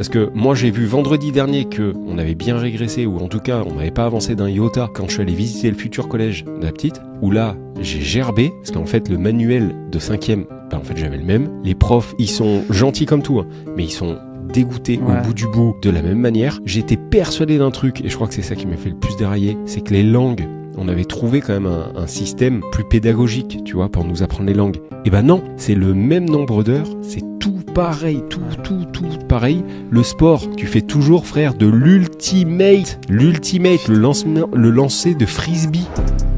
Parce que moi j'ai vu vendredi dernier qu'on avait bien régressé, ou en tout cas on n'avait pas avancé d'un iota quand je suis allé visiter le futur collège de la petite, où là j'ai gerbé, parce qu'en fait le manuel de 5e, en fait j'avais le même. Les profs, ils sont gentils comme tout, hein, mais ils sont dégoûtés au bout du bout de la même manière. J'étais persuadé d'un truc, et je crois que c'est ça qui m'a fait le plus dérailler, c'est que les langues, on avait trouvé quand même un système plus pédagogique, tu vois, pour nous apprendre les langues. Et ben non, c'est le même nombre d'heures, c'est tout pareil, tout pareil. Le sport, tu fais toujours, frère, de l'ultimate, le lancer de frisbee.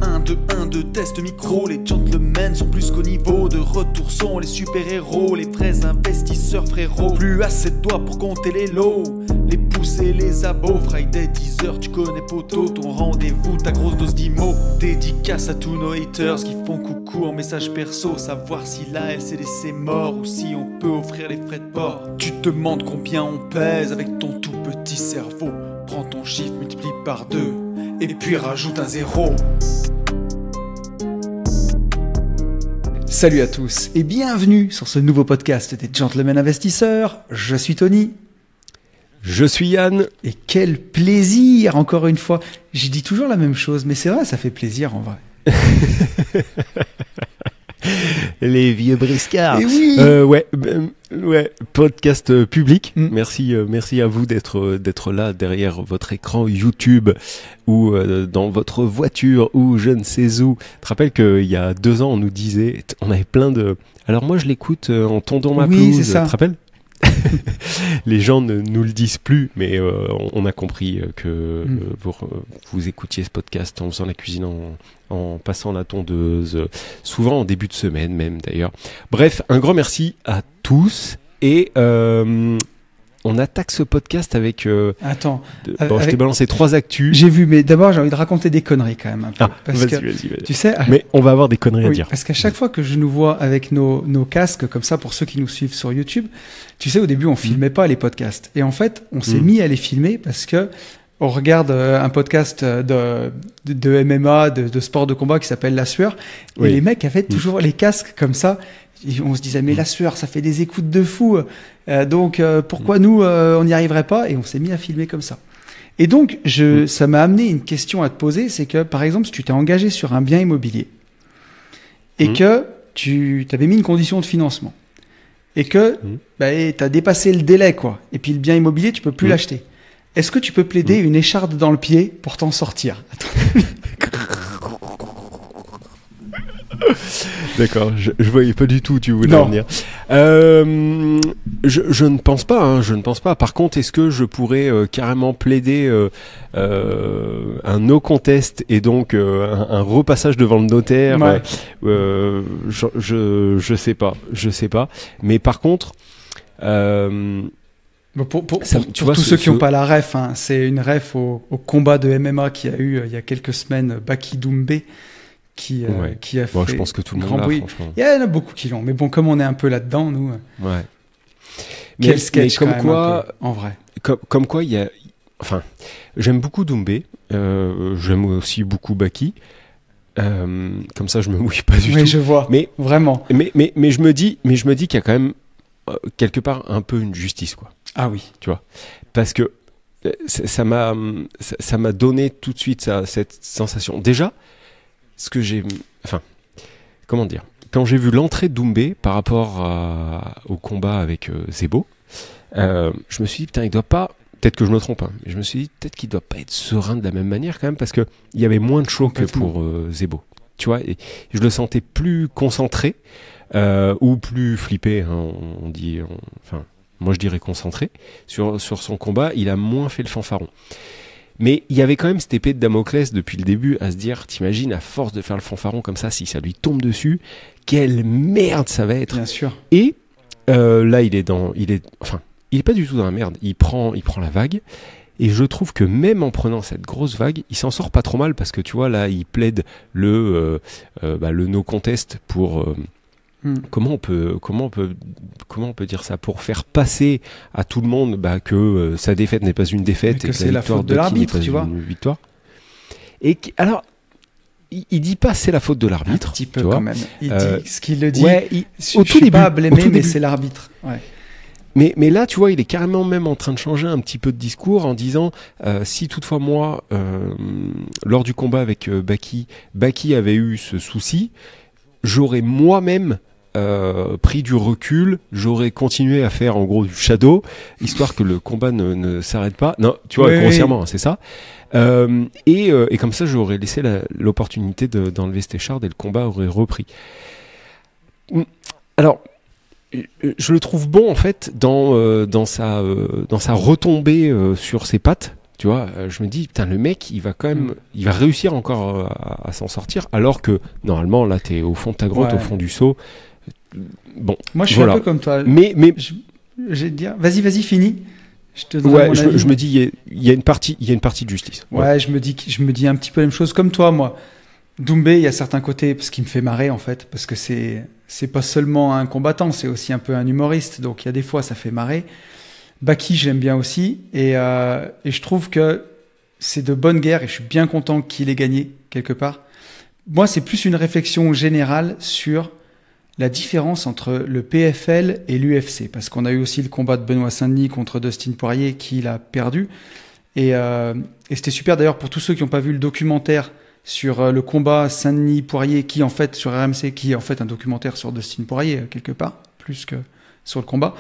1, 2, test micro, les gentlemen sont plus qu'au niveau. De retour sont les super-héros, les vrais investisseurs frérot. Plus assez de doigts pour compter les lots, les pouces et les abos. Friday 10h, tu connais poto, ton rendez-vous, ta grosse dose d'IMO. Dédicace à tous nos haters qui font coucou en message perso. Savoir si là elle s'est laissée mort ou si on peut offrir les frais de port. Tu te demandes combien on pèse avec ton tout petit cerveau. Prends ton chiffre, multiplie par 2 et puis rajoute un 0. Salut à tous et bienvenue sur ce nouveau podcast des Gentlemen Investisseurs. Je suis Tony. Je suis Yann. Et quel plaisir, encore une fois. Je dis toujours la même chose, mais c'est vrai, ça fait plaisir en vrai. Les vieux briscards. Et oui. Ouais, podcast public. Merci à vous d'être là derrière votre écran YouTube ou dans votre voiture ou je ne sais où. Je te rappelle qu'il y a 2 ans, on nous disait, on avait plein de... Alors moi, je l'écoute en tondant ma pelouse. Oui, c'est ça. Tu te rappelles ? Les gens ne nous le disent plus, mais on a compris que vous écoutiez ce podcast en faisant la cuisine, en passant la tondeuse, souvent en début de semaine même d'ailleurs. Bref, un grand merci à tous et on attaque ce podcast avec... Attends. Je t'ai balancé 3 actus. J'ai vu, mais d'abord j'ai envie de raconter des conneries quand même. Un peu, vas-y. Tu sais, mais on va avoir des conneries à dire. Parce qu'à chaque fois que je nous vois avec nos casques, comme ça pour ceux qui nous suivent sur YouTube, tu sais, au début on filmait pas les podcasts. Et en fait, on s'est mis à les filmer parce que on regarde un podcast de MMA, de sport de combat qui s'appelle La Sueur. Et les mecs avaient toujours les casques comme ça. Et on se disait, mais La Sueur, ça fait des écoutes de fou. Donc, pourquoi nous, on n'y arriverait pas? Et on s'est mis à filmer comme ça. Et donc, ça m'a amené une question à te poser. C'est que, par exemple, si tu t'es engagé sur un bien immobilier et que tu avais mis une condition de financement et que tu as dépassé le délai, quoi. Et puis, le bien immobilier, tu peux plus l'acheter. Est-ce que tu peux plaider une écharde dans le pied pour t'en sortir? D'accord, je voyais pas du tout où tu voulais en venir. Je ne pense pas, Par contre, est-ce que je pourrais carrément plaider un no contest et donc un repassage devant le notaire? Je sais pas. Mais par contre... Pour tous ceux qui n'ont pas la ref, hein, c'est une ref au combat de MMA qu'il y a eu il y a quelques semaines, Baki Doumbé, qui a fait je pense que tout le grand monde bruit. franchement. Il y en a beaucoup qui l'ont, mais bon, comme on est un peu là-dedans, nous. Ouais. Quel sketch comme quand même, quoi, en vrai. Comme quoi, il y a. Enfin, j'aime beaucoup Doumbé. J'aime aussi beaucoup Baki. Comme ça, je me mouille pas du tout. Oui, je vois. Mais vraiment. Mais je me dis qu'il y a quand même quelque part un peu une justice, quoi. Ah oui. Tu vois, parce que ça m'a donné tout de suite cette sensation. Déjà, comment dire, quand j'ai vu l'entrée de Doumbé par rapport au combat avec Zebo, je me suis dit, putain, il doit pas, peut-être que je me trompe, hein, mais je me suis dit, peut-être qu'il doit pas être serein de la même manière quand même, parce qu'il y avait moins de show que pour Zebo. Tu vois, et je le sentais plus concentré, ou plus flippé, hein, on dit, moi je dirais concentré sur son combat. Il a moins fait le fanfaron. Mais il y avait quand même cette épée de Damoclès depuis le début à se dire, t'imagines, à force de faire le fanfaron comme ça, si ça lui tombe dessus, quelle merde ça va être. Bien sûr. Et là, il est pas du tout dans la merde. Il prend la vague. Et je trouve que même en prenant cette grosse vague, il s'en sort pas trop mal parce que tu vois, là, il plaide le no contest pour... Comment on peut dire ça, pour faire passer à tout le monde que sa défaite n'est pas une défaite et que c'est la faute de l'arbitre, tu vois, une victoire. Et alors il dit pas c'est la faute de l'arbitre, un petit peu quand même. Il dit ce qu'il le dit. Ouais, je suis pas à blâmer, mais c'est l'arbitre. Ouais. Mais là, tu vois, il est carrément même en train de changer un petit peu de discours en disant si toutefois moi, lors du combat avec Baki avait eu ce souci, j'aurais moi-même pris du recul, j'aurais continué à faire en gros du shadow, histoire que le combat ne s'arrête pas. Non, tu vois, grossièrement, oui. C'est ça. Et comme ça, j'aurais laissé l'opportunité d'enlever Stéchard et le combat aurait repris. Alors, je le trouve bon en fait dans sa retombée sur ses pattes. Tu vois, je me dis putain, le mec, il va quand même, il va réussir encore à s'en sortir, alors que normalement là, t'es au fond de ta grotte, au fond du seau. Bon, moi je suis un peu comme toi. Mais j'ai dire, vas-y, finis. Je te je me dis, il y a une partie de justice. Ouais, je me dis un petit peu la même chose comme toi, moi. Doumbé, il y a certains côtés, ce qui me fait marrer en fait, parce que c'est pas seulement un combattant, c'est aussi un peu un humoriste, donc il y a des fois ça fait marrer. Baki, j'aime bien aussi, et je trouve que c'est de bonne guerre, et je suis bien content qu'il ait gagné quelque part. Moi, c'est plus une réflexion générale sur la différence entre le PFL et l'UFC, parce qu'on a eu aussi le combat de Benoît Saint-Denis contre Dustin Poirier, qu'il a perdu, et c'était super d'ailleurs pour tous ceux qui n'ont pas vu le documentaire sur le combat Saint-Denis-Poirier, qui en fait sur RMC, qui est en fait un documentaire sur Dustin Poirier quelque part, plus que sur le combat,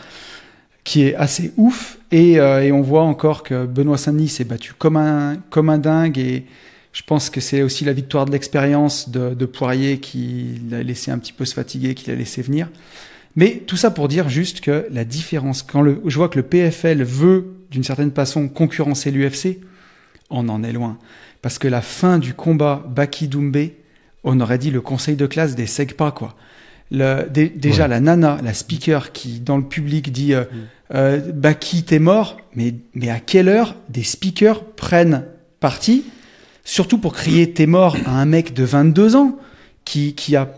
qui est assez ouf, et on voit encore que Benoît Saint-Denis s'est battu comme un dingue, et je pense que c'est aussi la victoire de l'expérience de Poirier qui l'a laissé un petit peu se fatiguer, qui l'a laissé venir. Mais tout ça pour dire juste que la différence, quand je vois que le PFL veut d'une certaine façon concurrencer l'UFC, on en est loin. Parce que la fin du combat Baki-Doumbé, on aurait dit le conseil de classe des Segpa, quoi. Déjà, la nana, la speaker qui, dans le public, dit Baki, t'es mort. Mais à quelle heure des speakers prennent parti, surtout pour crier t'es mort à un mec de 22 ans qui a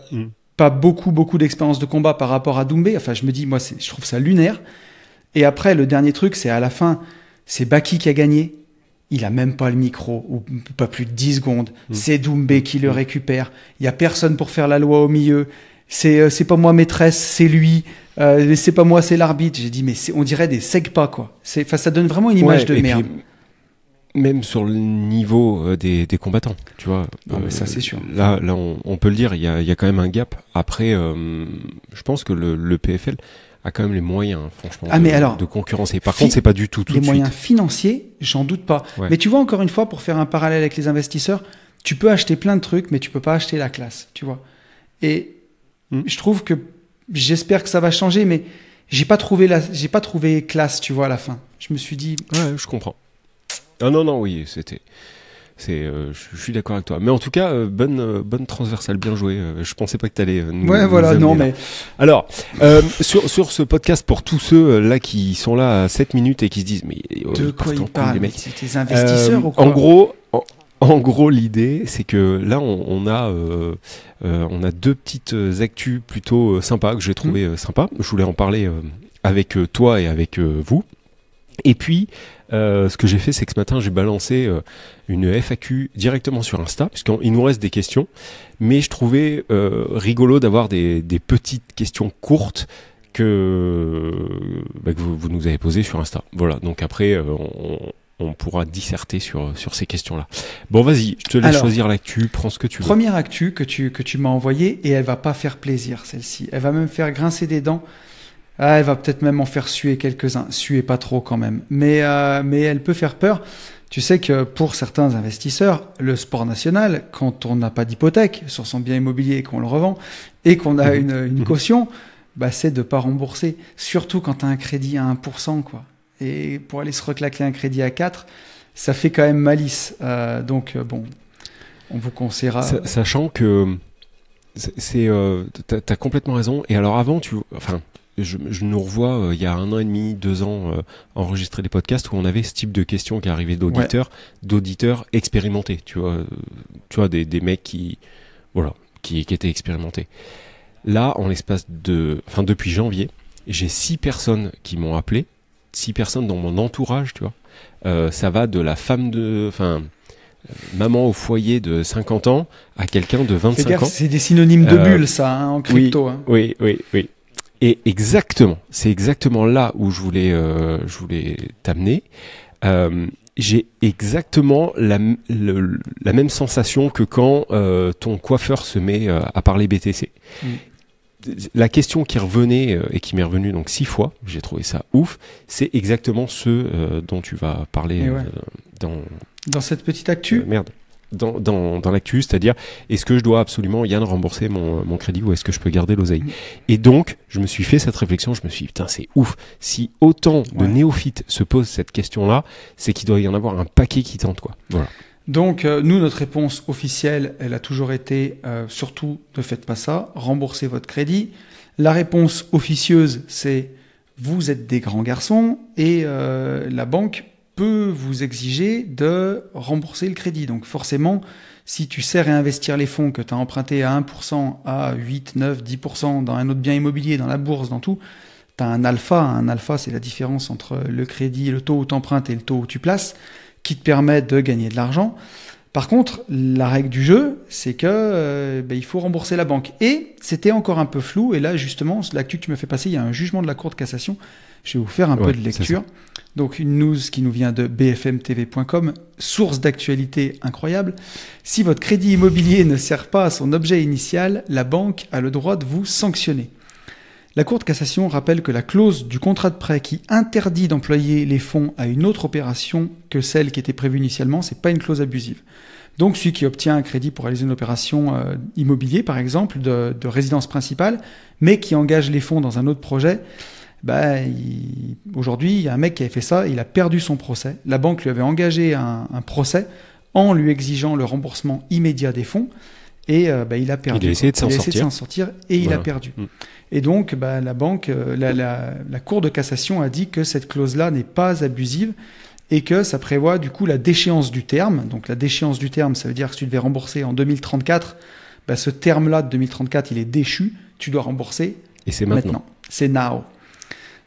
pas beaucoup d'expérience de combat par rapport à Doumbé. Enfin, je me dis, moi, je trouve ça lunaire. Et après, le dernier truc, c'est à la fin, c'est Baki qui a gagné. Il a même pas le micro, ou pas plus de 10 secondes. C'est Doumbé qui le récupère. Il y a personne pour faire la loi au milieu. C'est pas moi maîtresse, c'est lui. C'est pas moi, c'est l'arbitre. J'ai dit, mais on dirait des Segpa, quoi. Ça donne vraiment une image de merde. Puis, même sur le niveau des combattants, tu vois. Non, mais ça, c'est sûr. Là on peut le dire, il y a quand même un gap. Après, je pense que le PFL a quand même les moyens, franchement, de concurrencer. Par contre, c'est pas du tout de suite. Les moyens financiers, j'en doute pas. Ouais. Mais tu vois, encore une fois, pour faire un parallèle avec les investisseurs, tu peux acheter plein de trucs, mais tu peux pas acheter la classe, tu vois. Et je trouve que, j'espère que ça va changer, mais j'ai pas trouvé classe, tu vois, à la fin. Je me suis dit... Ouais, je comprends. Ah non, oui, je suis d'accord avec toi. Mais en tout cas, bonne transversale, bien joué. Je pensais pas que t'allais nous non, mais... Alors, sur ce podcast, pour tous ceux là qui sont là à 7 minutes et qui se disent, mais... de quoi ils parlent? C'est des investisseurs ou quoi? En gros, l'idée, c'est que là, on a deux petites actus plutôt sympas que j'ai trouvé sympas. Je voulais en parler avec toi et avec vous. Et puis, ce que j'ai fait, c'est que ce matin, j'ai balancé une FAQ directement sur Insta, puisqu'il nous reste des questions. Mais je trouvais rigolo d'avoir des petites questions courtes que vous nous avez posées sur Insta. Voilà, donc après, on pourra disserter sur ces questions-là. Bon, vas-y, je te laisse choisir l'actu, prends ce que tu veux. Première actu que tu m'as envoyée, et elle va pas faire plaisir, celle-ci. Elle va même faire grincer des dents. Ah, elle va peut-être même en faire suer quelques-uns. Suer pas trop quand même. Mais elle peut faire peur. Tu sais que pour certains investisseurs, le sport national, quand on n'a pas d'hypothèque sur son bien immobilier et qu'on le revend, et qu'on a une caution, c'est de pas rembourser. Surtout quand tu as un crédit à 1%, quoi. Et pour aller se reclaquer un crédit à 4, ça fait quand même malice. Donc, on vous conseillera... Sachant que t'as complètement raison. Et alors avant, je nous revois il y a 1 an et demi, 2 ans, enregistrer des podcasts où on avait ce type de questions qui arrivaient d'auditeurs expérimentés. Tu vois des mecs qui étaient expérimentés. Là, en l'espace depuis janvier, j'ai 6 personnes qui m'ont appelé, 6 personnes dans mon entourage, tu vois. Ça va de la femme maman au foyer de 50 ans à quelqu'un de 25 ans. C'est des synonymes de bulles, ça, en crypto. Oui. Et exactement, c'est exactement là où je voulais t'amener. J'ai exactement la même sensation que quand ton coiffeur se met à parler BTC. La question qui revenait et qui m'est revenue donc 6 fois, j'ai trouvé ça ouf, c'est exactement ce dont tu vas parler dans cette petite actu. Dans l'actu, c'est-à-dire est-ce que je dois absolument, Yann, rembourser mon crédit ou est-ce que je peux garder l'oseille? Et donc, je me suis fait cette réflexion, je me suis dit, putain, c'est ouf. Si autant de néophytes se posent cette question-là, c'est qu'il doit y en avoir un paquet qui tente, quoi. Voilà. Donc, nous, notre réponse officielle, elle a toujours été, surtout, ne faites pas ça, remboursez votre crédit. La réponse officieuse, c'est, vous êtes des grands garçons et la banque peut vous exiger de rembourser le crédit. Donc forcément, si tu sais réinvestir les fonds que tu as empruntés à 1%, à 8, 9, 10% dans un autre bien immobilier, dans la bourse, dans tout, tu as un alpha. Un alpha, c'est la différence entre le crédit, le taux où tu empruntes et le taux où tu places, qui te permet de gagner de l'argent. Par contre, la règle du jeu, c'est que il faut rembourser la banque. Et c'était encore un peu flou. Et là, justement, l'actu que tu me fais passer, il y a un jugement de la Cour de cassation. Je vais vous faire un peu de lecture. Donc, une news qui nous vient de bfmtv.com, source d'actualité incroyable. Si votre crédit immobilier ne sert pas à son objet initial, la banque a le droit de vous sanctionner. La Cour de cassation rappelle que la clause du contrat de prêt qui interdit d'employer les fonds à une autre opération que celle qui était prévue initialement, c'est pas une clause abusive. Donc, celui qui obtient un crédit pour réaliser une opération immobilier, par exemple, de résidence principale, mais qui engage les fonds dans un autre projet, aujourd'hui, il y a un mec qui avait fait ça, il a perdu son procès. La banque lui avait engagé un procès en lui exigeant le remboursement immédiat des fonds. Et il a perdu. Il a essayé de s'en sortir et il a perdu. Et donc, la banque, la Cour de cassation a dit que cette clause-là n'est pas abusive et que ça prévoit du coup la déchéance du terme. Donc, la déchéance du terme, ça veut dire que si tu devais rembourser en 2034, ce terme-là de 2034, il est déchu. Tu dois rembourser. Et c'est maintenant. C'est now.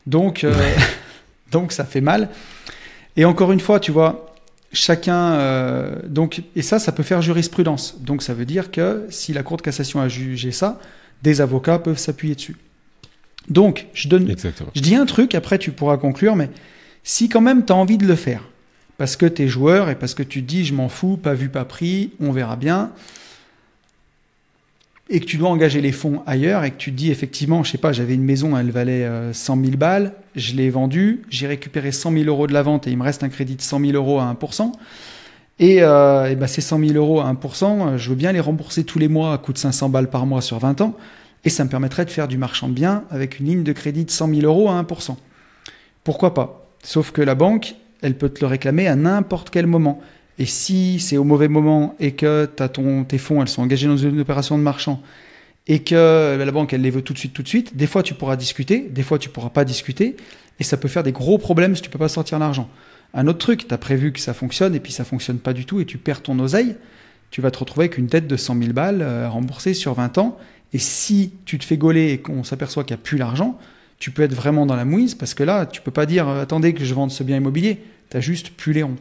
Donc, donc ça fait mal. Et encore une fois, tu vois, chacun... et ça peut faire jurisprudence. Donc ça veut dire que si la Cour de cassation a jugé ça, des avocats peuvent s'appuyer dessus. Donc, je dis un truc, après tu pourras conclure, mais si quand même tu as envie de le faire, parce que tu es joueur et parce que tu te dis je m'en fous, pas vu, pas pris, on verra bien, et que tu dois engager les fonds ailleurs et que tu te dis effectivement, je sais pas, j'avais une maison, elle valait 100 000 balles, je l'ai vendue, j'ai récupéré 100 000 euros de la vente et il me reste un crédit de 100 000 euros à 1%. Et ces 100 000 euros à 1%, je veux bien les rembourser tous les mois à coût de 500 balles par mois sur 20 ans et ça me permettrait de faire du marchand de biens avec une ligne de crédit de 100 000 euros à 1%. Pourquoi pas? Sauf que la banque, elle peut te le réclamer à n'importe quel moment. Et si c'est au mauvais moment et que tes fonds, elles sont engagées dans une opération de marchand et que la banque, elle les veut tout de suite, des fois tu pourras discuter, des fois tu pourras pas discuter et ça peut faire des gros problèmes si tu peux pas sortir l'argent. Un autre truc, tu as prévu que ça fonctionne et puis ça fonctionne pas du tout et tu perds ton oseille, tu vas te retrouver avec une dette de 100 000 balles remboursée sur 20 ans et si tu te fais gauler et qu'on s'aperçoit qu'il n'y a plus l'argent, tu peux être vraiment dans la mouise parce que là, tu peux pas dire attendez que je vende ce bien immobilier, tu as juste plus les ronds.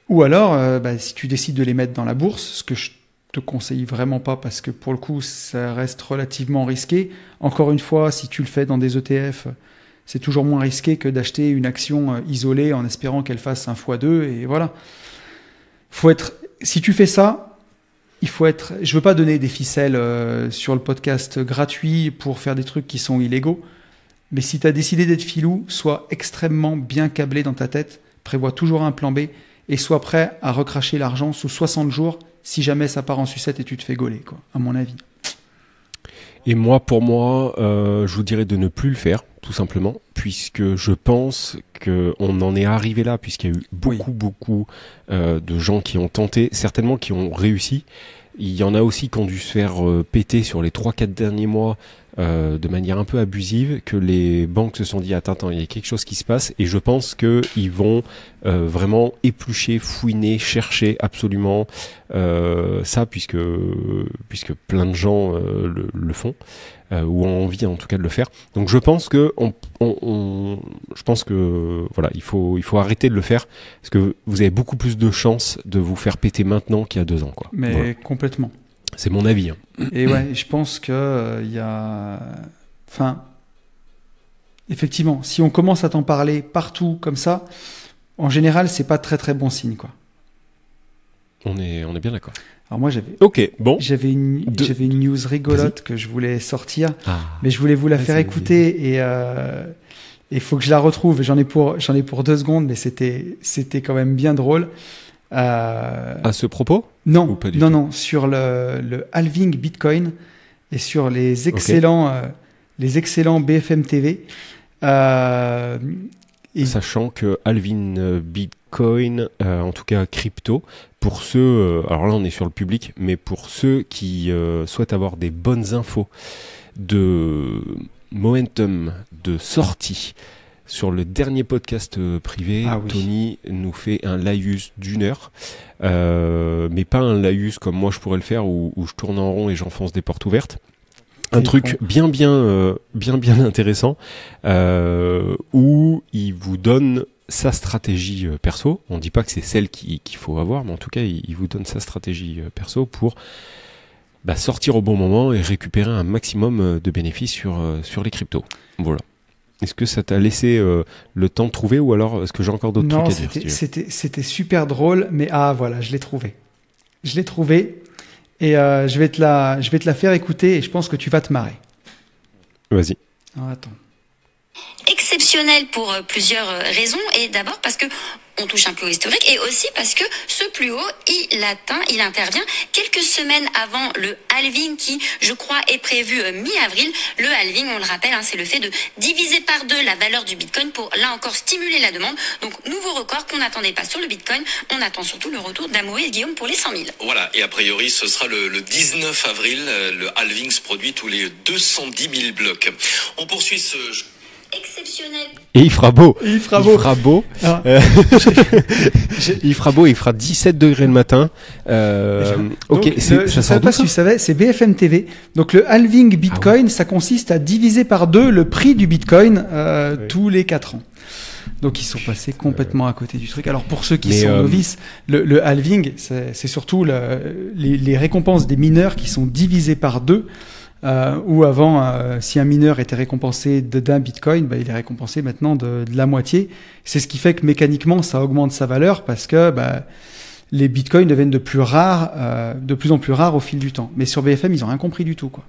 Ou alors, si tu décides de les mettre dans la bourse, ce que je te conseille vraiment pas parce que pour le coup, ça reste relativement risqué. Encore une fois, si tu le fais dans des ETF, c'est toujours moins risqué que d'acheter une action isolée en espérant qu'elle fasse 1 x 2 et voilà. Si tu fais ça, je veux pas donner des ficelles sur le podcast gratuit pour faire des trucs qui sont illégaux, mais si tu as décidé d'être filou, sois extrêmement bien câblé dans ta tête, prévois toujours un plan B et sois prêt à recracher l'argent sous 60 jours si jamais ça part en sucette et tu te fais gauler, quoi, à mon avis. Et pour moi, je vous dirais de ne plus le faire, tout simplement, puisque je pense qu'on en est arrivé là, puisqu'il y a eu beaucoup de gens qui ont tenté, certainement qui ont réussi. Il y en a aussi qui ont dû se faire péter sur les 3-4 derniers mois de manière un peu abusive, que les banques se sont dit attends, il y a quelque chose qui se passe, et je pense qu'ils vont vraiment éplucher, fouiner, chercher absolument ça, puisque plein de gens le font, ou ont envie en tout cas de le faire. Donc je pense que voilà, il faut arrêter de le faire, parce que vous avez beaucoup plus de chances de vous faire péter maintenant qu'il y a 2 ans, quoi. Mais voilà. Complètement. C'est mon avis. Et ouais, je pense que il y a... Enfin, effectivement, si on commence à t'en parler partout comme ça, en général, c'est pas très très bon signe, quoi. On est bien d'accord. Alors moi, j'avais une news rigolote que je voulais sortir, mais je voulais vous la faire écouter et il faut que je la retrouve. J'en ai pour 2 secondes, mais c'était quand même bien drôle. À ce propos? Non, sur le halving Bitcoin et sur les excellents BFM TV. Sachant que halving Bitcoin, en tout cas crypto, pour ceux, alors là on est sur le public, mais pour ceux qui souhaitent avoir des bonnes infos de momentum, de sortie, sur le dernier podcast privé, Tony nous fait un laïus d'1 heure, mais pas un laïus comme moi je pourrais le faire où je tourne en rond et j'enfonce des portes ouvertes. Un truc bien intéressant où il vous donne sa stratégie perso. On dit pas que c'est celle qu'il faut avoir, mais en tout cas il vous donne sa stratégie perso pour sortir au bon moment et récupérer un maximum de bénéfices sur les cryptos. Voilà. Est-ce que ça t'a laissé le temps de trouver ou alors est-ce que j'ai encore d'autres trucs à dire? C'était super drôle, mais voilà, je l'ai trouvé. Et je vais te la faire écouter et je pense que tu vas te marrer. Vas-y. Alors, attends. Exceptionnel pour plusieurs raisons, et d'abord parce que on touche un plus haut historique, et aussi parce que ce plus haut, il intervient quelques semaines avant le halving qui, je crois, est prévu mi-avril. Le halving, on le rappelle, c'est le fait de diviser par 2 la valeur du Bitcoin pour, là encore, stimuler la demande. Donc, nouveau record qu'on n'attendait pas sur le Bitcoin. On attend surtout le retour d'Amaury et de Guillaume pour les 100 000. Voilà, et a priori, ce sera le 19 avril. Le halving se produit tous les 210 000 blocs. On poursuit ce... Exceptionnel. Et il fera beau. Il fera beau. Il fera beau, il fera 17 degrés le matin. Donc, je ne savais pas si tu savais, c'est BFM TV. Donc le halving Bitcoin, ça consiste à diviser par 2 le prix du Bitcoin tous les 4 ans. Donc ils sont passés complètement à côté du truc. Alors pour ceux qui sont novices, le halving, c'est surtout les récompenses des mineurs qui sont divisées par 2. Où avant, si un mineur était récompensé d'1 bitcoin, il est récompensé maintenant de la moitié. C'est ce qui fait que mécaniquement, ça augmente sa valeur parce que les bitcoins deviennent de plus en plus rares au fil du temps. Mais sur BFM, ils n'ont rien compris du tout, quoi.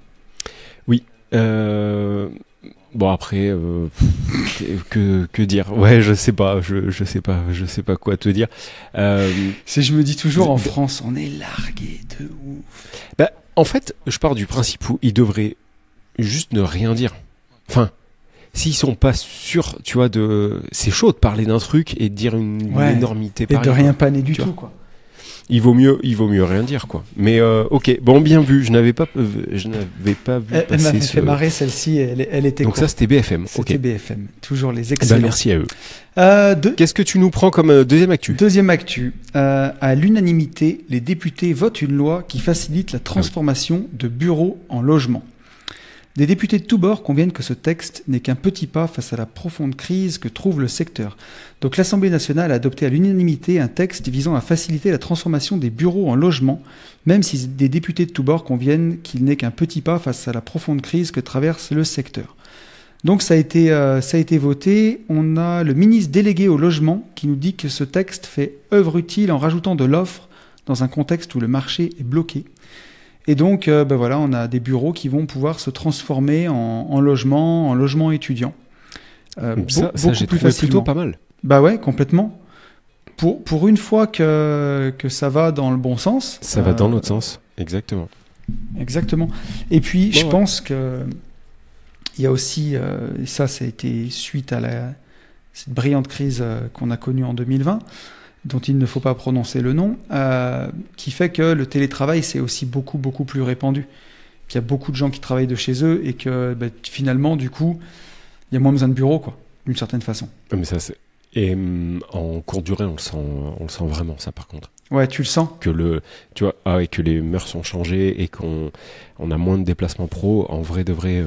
Oui. Bon après, que dire? Ouais, je sais pas quoi te dire. Je me dis toujours, en France, on est largué de ouf. En fait, je pars du principe où ils devraient juste ne rien dire. Enfin, s'ils sont pas sûrs, tu vois, c'est chaud de parler d'un truc et de dire une énormité pareille. Et de rien paner du tout, quoi. Il vaut mieux rien dire, quoi. Mais ok, bon, bien vu. Je n'avais pas vu elle passer m'avait fait marrer, celle-ci. Elle était. Donc ça, c'était BFM. C'était BFM. Toujours les excellents. Merci à eux. Qu'est-ce que tu nous prends comme deuxième actu? Deuxième actu. À l'unanimité, les députés votent une loi qui facilite la transformation de bureaux en logements. Des députés de tous bords conviennent que ce texte n'est qu'un petit pas face à la profonde crise que trouve le secteur. Donc l'Assemblée nationale a adopté à l'unanimité un texte visant à faciliter la transformation des bureaux en logements, même si des députés de tous bords conviennent qu'il n'est qu'un petit pas face à la profonde crise que traverse le secteur. Donc ça a été voté. On a le ministre délégué au logement qui nous dit que ce texte fait œuvre utile en rajoutant de l'offre dans un contexte où le marché est bloqué. Et donc, voilà, on a des bureaux qui vont pouvoir se transformer en logement étudiant. Ça j'ai trouvé plutôt pas mal. Bah ouais, complètement. Pour une fois que ça va dans le bon sens. Ça va dans l'autre sens, exactement. Exactement. Et puis, je pense que il y a aussi, et ça a été suite à cette brillante crise qu'on a connue en 2020, dont il ne faut pas prononcer le nom, qui fait que le télétravail, c'est aussi beaucoup, beaucoup plus répandu. Qu'il y a beaucoup de gens qui travaillent de chez eux et que finalement, du coup, il y a moins besoin de bureau, quoi, d'une certaine façon. Mais ça, et en courte durée, on le sent vraiment, ça, par contre. Ouais, tu le sens. Que que les mœurs ont changé et qu'on a moins de déplacements pro, en vrai de vrai,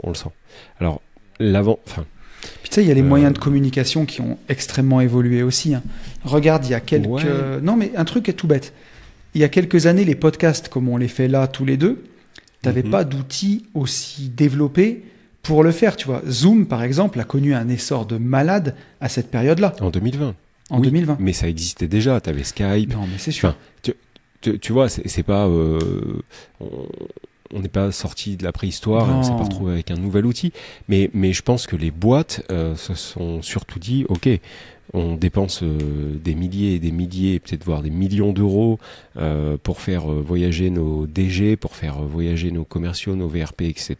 on le sent. Alors, Puis tu sais, il y a les moyens de communication qui ont extrêmement évolué aussi. Hein. Regarde, il y a quelques... Ouais. Non, mais un truc est tout bête. Il y a quelques années, les podcasts, comme on les fait là tous les deux, t'avais pas d'outils aussi développés pour le faire, tu vois. Zoom, par exemple, a connu un essor de malade à cette période-là. En 2020. En Oui, 2020. Mais ça existait déjà. T'avais Skype. Non, mais c'est sûr. Enfin, tu vois, c'est pas. On n'est pas sorti de la préhistoire, et on s'est pas retrouvé avec un nouvel outil. Mais je pense que les boîtes se sont surtout dit, ok, on dépense des milliers et des milliers, peut-être voire des millions d'euros pour faire voyager nos DG, pour faire voyager nos commerciaux, nos VRP, etc.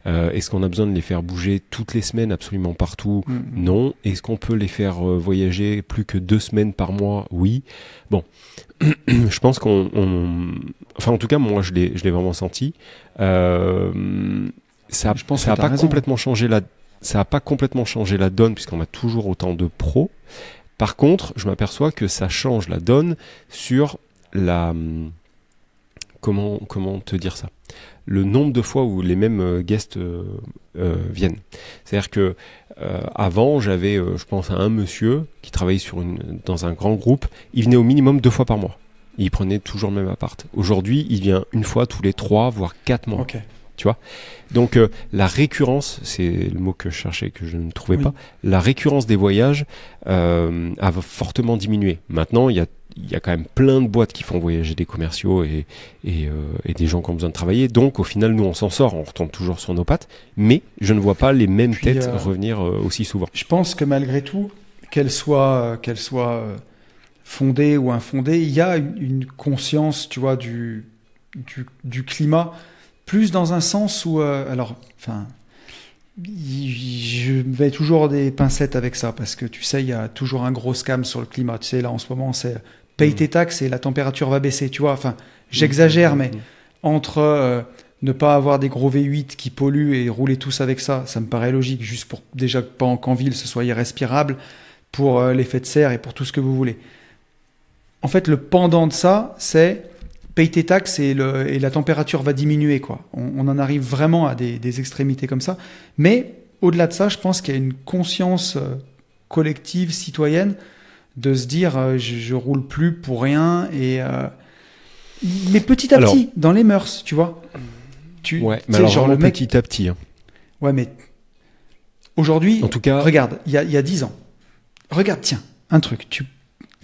Est-ce qu'on a besoin de les faire bouger toutes les semaines absolument partout? Non. Est-ce qu'on peut les faire voyager plus que 2 semaines par mois? Oui. Bon, je pense enfin en tout cas moi je l'ai vraiment senti. Ça a pas complètement changé ça n'a pas complètement changé la donne puisqu'on a toujours autant de pros. Par contre, je m'aperçois que ça change la donne sur la... Comment te dire ça? Le nombre de fois où les mêmes guests viennent. C'est-à-dire que avant, j'avais, je pense, à un monsieur qui travaillait dans un grand groupe. Il venait au minimum 2 fois par mois. Il prenait toujours le même appart. Aujourd'hui, il vient 1 fois tous les 3, voire 4 mois. Ok. Tu vois, donc la récurrence, c'est le mot que je cherchais que je ne trouvais pas. La récurrence des voyages a fortement diminué. Maintenant, il y a quand même plein de boîtes qui font voyager des commerciaux et des gens qui ont besoin de travailler. Donc, au final, nous, on s'en sort, on retombe toujours sur nos pattes. Mais je ne vois pas les mêmes têtes revenir aussi souvent. Je pense que malgré tout, qu'elle soit fondée ou infondée, il y a une conscience, tu vois, du climat. Plus dans un sens où, je mets toujours des pincettes avec ça parce que tu sais, il y a toujours un gros scam sur le climat. Tu sais, là en ce moment, c'est paye tes taxes et la température va baisser. Tu vois, enfin, j'exagère, mais entre ne pas avoir des gros V8 qui polluent et rouler tous avec ça, ça me paraît logique, juste pour déjà qu'en ville ce soit irrespirable, pour l'effet de serre et pour tout ce que vous voulez. En fait, le pendant de ça, c'est paye tes taxes et la température va diminuer, quoi. On en arrive vraiment à des extrémités comme ça. Mais au-delà de ça, je pense qu'il y a une conscience collective, citoyenne, de se dire je roule plus pour rien. Mais petit à petit, dans les mœurs, tu vois. Mais alors genre le mec, petit à petit. Hein. Ouais, mais aujourd'hui, en tout cas, regarde, il y a 10 ans. Regarde, tiens, un truc.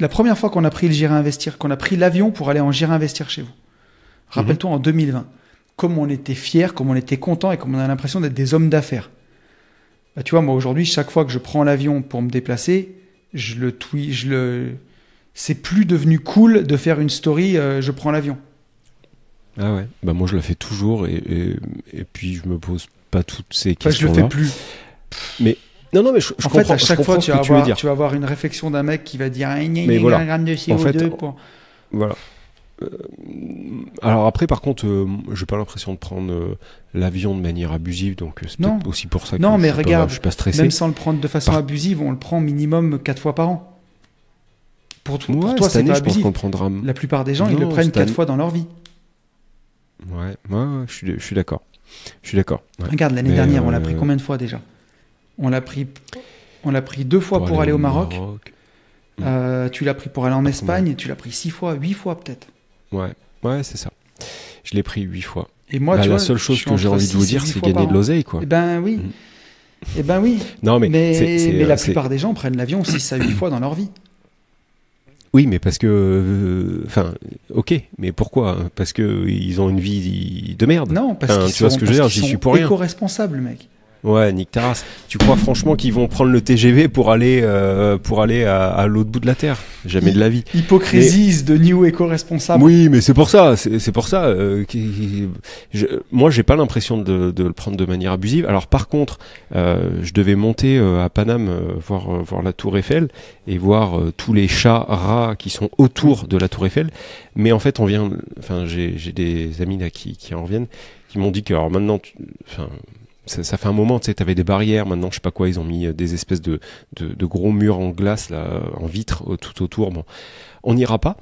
La première fois qu'on a pris le J'irai Investir, qu'on a pris l'avion pour aller en J'irai Investir chez vous, rappelle-toi en 2020, comme on était fiers, comme on était contents et comme on a l'impression d'être des hommes d'affaires. Bah, tu vois, moi aujourd'hui, chaque fois que je prends l'avion pour me déplacer, c'est plus devenu cool de faire une story je prends l'avion. Ah ouais, bah moi je la fais toujours et puis je me pose pas toutes ces questions-là. Je le fais plus. Mais non, mais je comprends. En fait, à chaque fois, tu vas avoir une réflexion d'un mec qui va dire mais voilà. 1 gramme de CO2 en fait, pour... Voilà. Alors après, par contre, j'ai pas l'impression de prendre l'avion de manière abusive, donc c'est peut-être aussi pour ça que je suis pas stressé. Même sans le prendre de façon abusive, on le prend minimum 4 fois par an. Pour toi, c'est pas abusif. La plupart des gens, ils le prennent 4 fois dans leur vie. Ouais, je suis d'accord. Ouais. Regarde, l'année dernière, on l'a pris combien de fois déjà ? On l'a pris 2 fois pour aller au Maroc. Tu l'as pris pour aller en Espagne. Tu l'as pris 6 fois, 8 fois peut-être. Ouais, c'est ça. Je l'ai pris 8 fois. Et moi, la seule chose que j'ai envie de vous dire, c'est gagner de l'oseille, quoi. Eh ben oui. Non, mais la plupart des gens prennent l'avion 6 à 8 fois dans leur vie. Oui, mais parce que... ok, mais pourquoi ? Parce qu'ils ont une vie de merde. Non, parce qu'ils tu vois ce que je veux dire, j'y suis pour rien. Éco-responsables, mec. Ouais, nique ta race. Tu crois franchement qu'ils vont prendre le TGV pour aller à l'autre bout de la Terre ? Jamais de la vie. Hypocrisie de new éco-responsable. Oui, mais c'est pour ça. C'est pour ça. Moi, j'ai pas l'impression de le prendre de manière abusive. Alors, par contre, je devais monter à Paname voir la Tour Eiffel et voir tous les chats rats qui sont autour de la Tour Eiffel. Mais en fait, j'ai des amis là qui en reviennent, qui m'ont dit que alors maintenant, ça fait un moment, tu sais, t'avais des barrières, maintenant je sais pas quoi, ils ont mis des espèces de gros murs en glace, là, en vitre tout autour. Bon, on n'ira pas.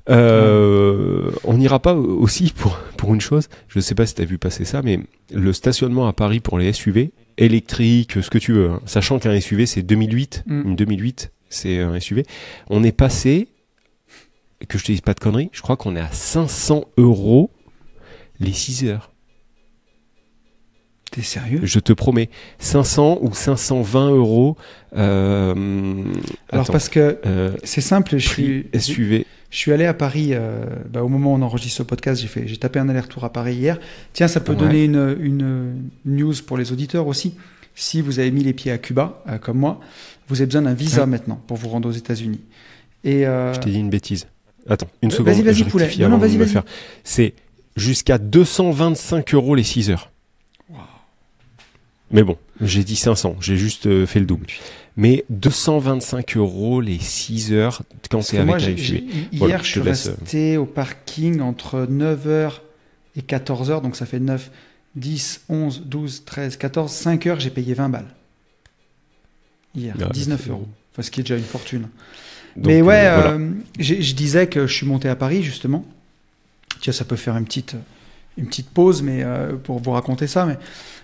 On n'ira pas aussi pour une chose, je sais pas si t'as vu passer ça, mais le stationnement à Paris pour les SUV, électrique, ce que tu veux, hein, sachant qu'un SUV c'est 2008, une 2008 c'est un SUV, on est passé, que je te dise pas de conneries, je crois qu'on est à 500 € les 6 heures. T'es sérieux? Je te promets. 500 ou 520 €. Alors parce que c'est simple, je suis allé à Paris au moment où on enregistre ce podcast, j'ai tapé un aller-retour à Paris hier. Tiens, ça peut donner une news pour les auditeurs aussi. Si vous avez mis les pieds à Cuba, comme moi, vous avez besoin d'un visa maintenant pour vous rendre aux États-Unis. Et je t'ai dit une bêtise. Attends, une seconde. Vas-y, poulet. Non, vas-y. C'est jusqu'à 225 € les 6 heures. Wow. Mais bon, j'ai dit 500, j'ai juste fait le double. Mais 225 € les 6 heures quand c'est avec un SUV. Hier, je suis resté au parking entre 9h et 14h, donc ça fait 9, 10, 11, 12, 13, 14, 5 heures, j'ai payé 20 balles. Hier, 19 €. Enfin, ce qui est déjà une fortune. Donc, mais ouais, voilà. Je disais que je suis monté à Paris, justement. Tiens, ça peut faire une petite pause mais pour vous raconter ça. Mais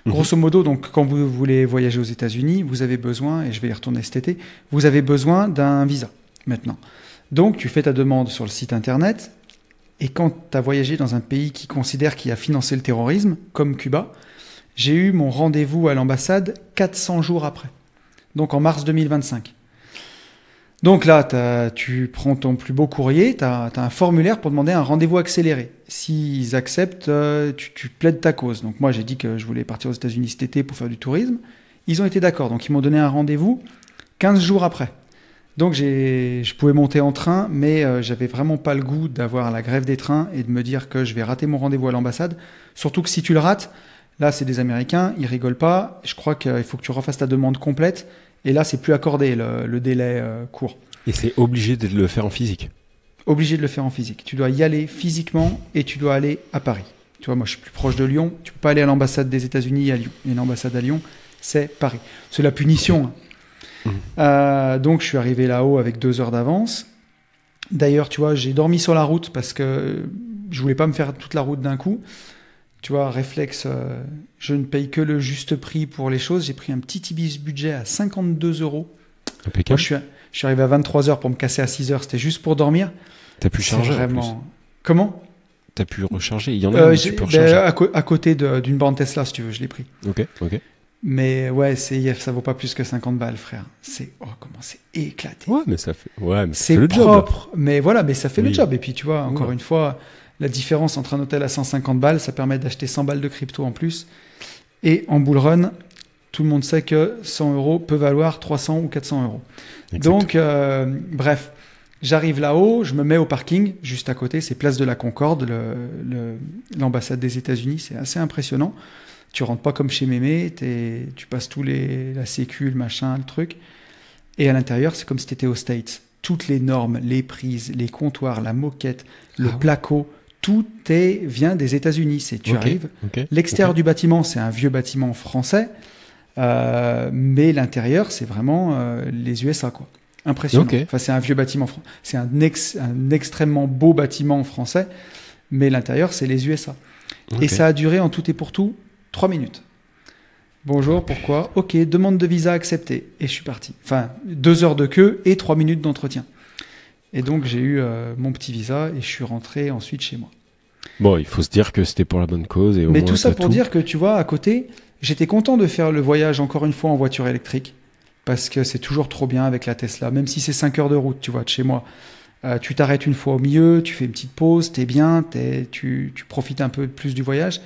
grosso modo, donc, quand vous voulez voyager aux États-Unis, vous avez besoin, et je vais y retourner cet été, vous avez besoin d'un visa maintenant. Donc, tu fais ta demande sur le site internet. Et quand tu as voyagé dans un pays qui considère qu'il a financé le terrorisme, comme Cuba, j'ai eu mon rendez-vous à l'ambassade 400 jours après. Donc en mars 2025. Donc là, tu prends ton plus beau courrier, tu as un formulaire pour demander un rendez-vous accéléré. S'ils acceptent, tu plaides ta cause. Donc moi, j'ai dit que je voulais partir aux États-Unis cet été pour faire du tourisme. Ils ont été d'accord. Donc ils m'ont donné un rendez-vous 15 jours après. Donc je pouvais monter en train, mais j'avais vraiment pas le goût d'avoir la grève des trains et de me dire que je vais rater mon rendez-vous à l'ambassade. Surtout que si tu le rates, là c'est des Américains, ils rigolent pas. Je crois qu'il faut que tu refasses ta demande complète. Et là, c'est plus accordé le délai court. Et c'est obligé de le faire en physique. Obligé de le faire en physique. Tu dois y aller physiquement et tu dois aller à Paris. Tu vois, moi je suis plus proche de Lyon. Tu peux pas aller à l'ambassade des États-Unis à Lyon. Il y a une ambassade à Lyon, c'est Paris. C'est la punition. Donc je suis arrivé là-haut avec 2 heures d'avance. D'ailleurs, tu vois, j'ai dormi sur la route parce que je voulais pas me faire toute la route d'un coup. Tu vois, réflexe, je ne paye que le juste prix pour les choses. J'ai pris un petit Ibis budget à 52 €. Impeccable. Moi, je suis arrivé à 23 heures pour me casser à 6 heures. C'était juste pour dormir. T'as pu charger vraiment... en plus. Comment? T'as pu recharger. Il y en a où tu peux recharger. À côté d'une borne Tesla, si tu veux, je l'ai pris. Ok. Mais ouais, ça vaut pas plus que 50 balles, frère. Comment c'est éclaté. Ouais, mais ça fait c'est le propre, job. Mais voilà, mais ça fait le job. Et puis, tu vois, encore une fois, la différence entre un hôtel à 150 balles, ça permet d'acheter 100 balles de crypto en plus. Et en bull run, tout le monde sait que 100 € peut valoir 300 ou 400 €. Exact. Donc, bref, j'arrive là-haut, je me mets au parking, juste à côté, c'est Place de la Concorde, l'ambassade des États-Unis, c'est assez impressionnant. Tu rentres pas comme chez Mémé, tu passes la sécu, le machin, le truc. Et à l'intérieur, c'est comme si tu étais aux States. Toutes les normes, les prises, les comptoirs, la moquette, le placo, tout vient des États-Unis. Tu arrives. L'extérieur du bâtiment, c'est un vieux bâtiment français, mais l'intérieur, c'est vraiment les USA, quoi. Impressionnant. Enfin, c'est un vieux bâtiment français. C'est un extrêmement beau bâtiment français, mais l'intérieur, c'est les USA. Et ça a duré en tout et pour tout 3 minutes. Bonjour, pourquoi? Ok, demande de visa acceptée. Et je suis parti. Enfin, 2 heures de queue et 3 minutes d'entretien. Et donc, j'ai eu mon petit visa et je suis rentré ensuite chez moi. Bon, il faut se dire que c'était pour la bonne cause. Et mais tout ça pour dire que, tu vois, à côté, j'étais content de faire le voyage encore une fois en voiture électrique. Parce que c'est toujours trop bien avec la Tesla. Même si c'est 5 heures de route, tu vois, de chez moi. Tu t'arrêtes une fois au milieu, tu fais une petite pause, t'es bien, tu profites un peu plus du voyage.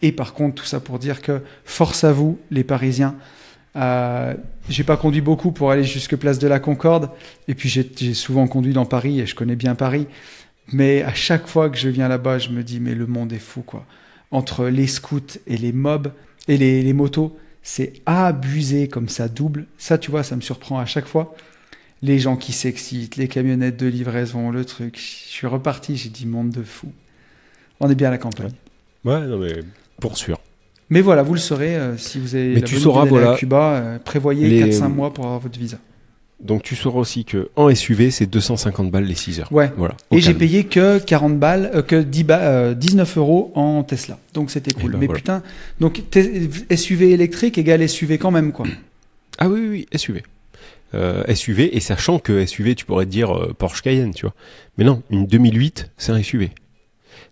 Et par contre, tout ça pour dire que force à vous, les Parisiens. J'ai pas conduit beaucoup pour aller jusque Place de la Concorde. Et puis j'ai souvent conduit dans Paris et je connais bien Paris. Mais à chaque fois que je viens là-bas, je me dis mais le monde est fou, quoi. Entre les scouts et les mobs et les motos, c'est abusé comme ça double. Ça, tu vois, ça me surprend à chaque fois. Les gens qui s'excitent, les camionnettes de livraison, le truc. Je suis reparti, j'ai dit monde de fou. On est bien à la campagne. Ouais, non mais pour sûr. Mais voilà, vous le saurez si vous avez à Cuba, prévoyez 4-5 mois pour avoir votre visa. Donc tu sauras aussi que en SUV, c'est 250 balles les 6 heures. Ouais. Voilà. Et j'ai payé que 40 balles, que 19 € en Tesla. Donc c'était cool. Ben mais voilà. Putain, donc SUV électrique égale SUV quand même, quoi. Ah oui, SUV. SUV, et sachant que SUV, tu pourrais te dire Porsche Cayenne, tu vois. Mais non, une 2008, c'est un SUV.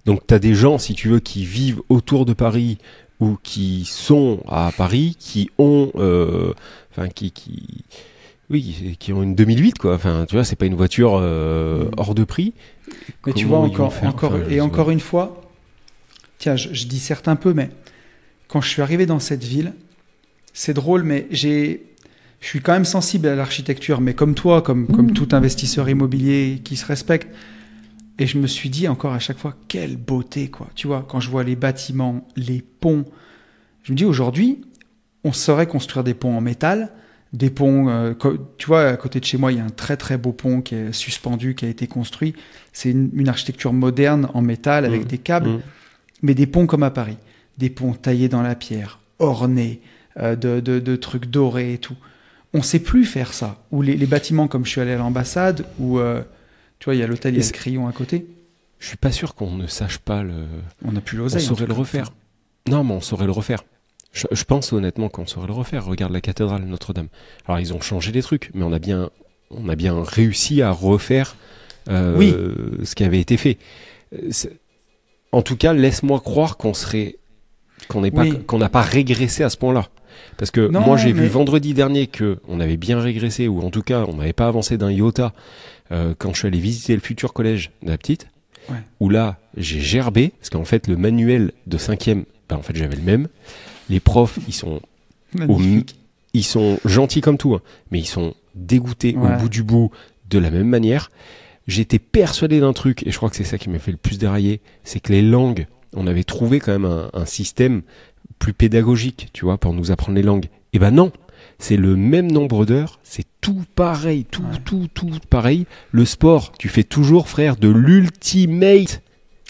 Donc t'as des gens, si tu veux, qui vivent autour de Paris ou qui sont à Paris, qui ont, qui ont une 2008 quoi. Enfin, tu vois, c'est pas une voiture hors de prix. Mais tu vois encore une fois, tiens, je disserte un peu, mais quand je suis arrivé dans cette ville, c'est drôle, mais je suis quand même sensible à l'architecture, mais comme toi, comme tout investisseur immobilier qui se respecte. Et je me suis dit encore à chaque fois, quelle beauté, quoi. Tu vois, quand je vois les bâtiments, les ponts, je me dis aujourd'hui, on saurait construire des ponts en métal, des ponts, tu vois, à côté de chez moi, il y a un très très beau pont qui est suspendu, qui a été construit. C'est une architecture moderne en métal avec des câbles, mais des ponts comme à Paris. Des ponts taillés dans la pierre, ornés, de trucs dorés et tout. On ne sait plus faire ça. Ou les bâtiments comme je suis allé à l'ambassade, où tu vois, il y a l'hôtel, il y a le Crillon à côté. Je suis pas sûr qu'on ne sache pas On n'a plus l'oseille. On saurait le refaire. Non, mais on saurait le refaire. Je pense honnêtement qu'on saurait le refaire. Regarde la cathédrale Notre-Dame. Alors ils ont changé des trucs, mais on a bien réussi à refaire ce qui avait été fait. En tout cas, laisse-moi croire qu'on n'a pas régressé à ce point-là. Parce que moi j'ai vu vendredi dernier qu'on avait bien régressé, ou en tout cas on n'avait pas avancé d'un iota quand je suis allé visiter le futur collège de la petite, où là j'ai gerbé, parce qu'en fait le manuel de 5e, en fait j'avais le même. Les profs ils sont gentils comme tout, mais ils sont dégoûtés au bout du bout de la même manière. J'étais persuadé d'un truc, et je crois que c'est ça qui m'a fait le plus dérailler, c'est que les langues, on avait trouvé quand même un système plus pédagogique, tu vois, pour nous apprendre les langues. Et ben non, c'est le même nombre d'heures, c'est tout pareil, tout pareil. Le sport, tu fais toujours, frère, de l'ultimate,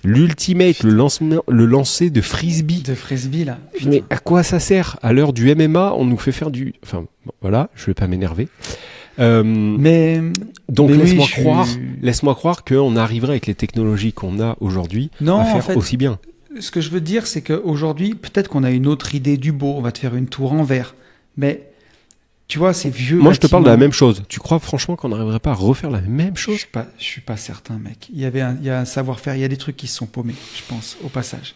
le lancer de frisbee. De frisbee, là. Putain. Mais à quoi ça sert? À l'heure du MMA, on nous fait faire du... Enfin, bon, voilà, je vais pas m'énerver. Donc laisse-moi croire qu'on arriverait avec les technologies qu'on a aujourd'hui à faire aussi bien. Ce que je veux dire, c'est qu'aujourd'hui, peut-être qu'on a une autre idée du beau, on va te faire une tour en verre, mais tu vois, c'est vieux. Moi, je te parle de la même chose. Tu crois franchement qu'on n'arriverait pas à refaire la même chose? Je suis pas certain, mec. Il y a un savoir-faire, il y a des trucs qui se sont paumés, je pense, au passage.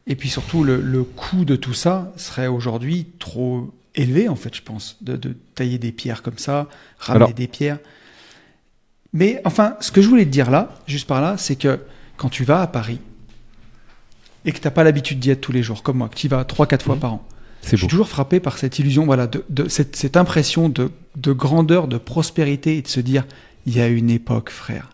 Et puis surtout, le coût de tout ça serait aujourd'hui trop élevé, en fait, je pense, de tailler des pierres comme ça, ramener des pierres. Mais enfin, ce que je voulais te dire là, juste par là, c'est que quand tu vas à Paris, et que tu n'as pas l'habitude d'y être tous les jours, comme moi, que tu y vas 3-4 fois par an. Je suis toujours frappé par cette illusion, voilà, de cette impression de grandeur, de prospérité, et de se dire, il y a une époque, frère.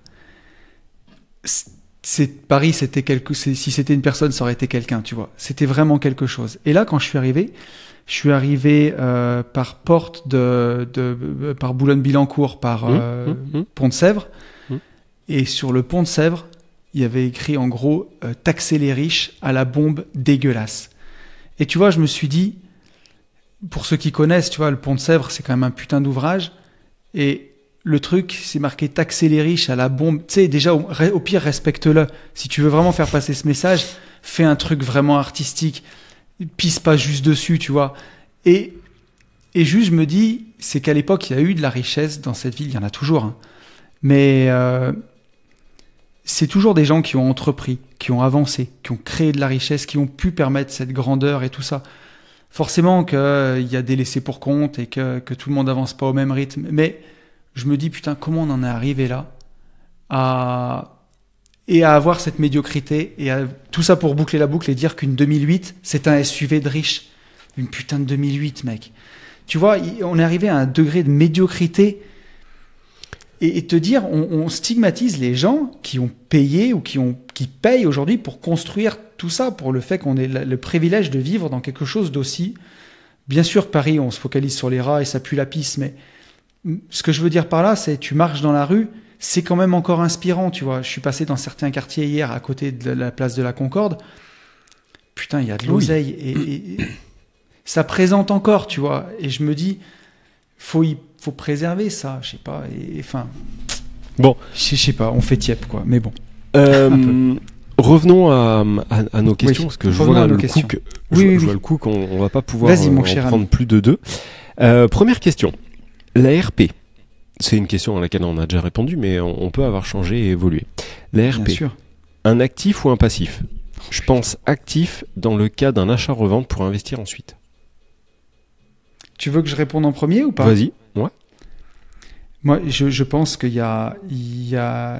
Paris, si c'était une personne, ça aurait été quelqu'un, tu vois. C'était vraiment quelque chose. Et là, quand je suis arrivé par porte par Boulogne-Billancourt, par Pont de Sèvres, et sur le Pont de Sèvres, il y avait écrit en gros « Taxer les riches à la bombe dégueulasse ». Et tu vois, je me suis dit, pour ceux qui connaissent, tu vois, le Pont de Sèvres, c'est quand même un putain d'ouvrage. Et le truc, c'est marqué « Taxer les riches à la bombe ». Tu sais, déjà, au pire, respecte-le. Si tu veux vraiment faire passer ce message, fais un truc vraiment artistique. Pisse pas juste dessus, tu vois. Et juste, je me dis, c'est qu'à l'époque, il y a eu de la richesse dans cette ville. Il y en a toujours. Hein. Mais... c'est toujours des gens qui ont entrepris, qui ont avancé, qui ont créé de la richesse, qui ont pu permettre cette grandeur et tout ça. Forcément qu'il y a des laissés pour compte et que tout le monde avance pas au même rythme. Mais je me dis, putain, comment on en est arrivé là à avoir cette médiocrité et tout ça pour boucler la boucle et dire qu'une 2008, c'est un SUV de riche. Une putain de 2008, mec. Tu vois, on est arrivé à un degré de médiocrité. Et te dire, on stigmatise les gens qui ont payé ou qui payent aujourd'hui pour construire tout ça, pour le fait qu'on ait le privilège de vivre dans quelque chose d'aussi... Bien sûr, Paris, on se focalise sur les rats et ça pue la pisse, mais ce que je veux dire par là, c'est tu marches dans la rue, c'est quand même encore inspirant, tu vois. Je suis passé dans certains quartiers hier, à côté de la place de la Concorde. Putain, il y a de l'oseille et ça présente encore, tu vois. Et je me dis, faut préserver ça, je sais pas. Enfin, bon, je sais pas, on fait tiep quoi, mais bon. Revenons à nos questions, parce que je vois le coup qu'on va pas pouvoir prendre plus de deux. Première question, la RP. C'est une question à laquelle on a déjà répondu, mais on peut avoir changé et évolué. La RP, un actif ou un passif? Je pense actif dans le cas d'un achat-revente pour investir ensuite. Tu veux que je réponde en premier ou pas? Vas-y, ouais. Moi, je pense qu'il y a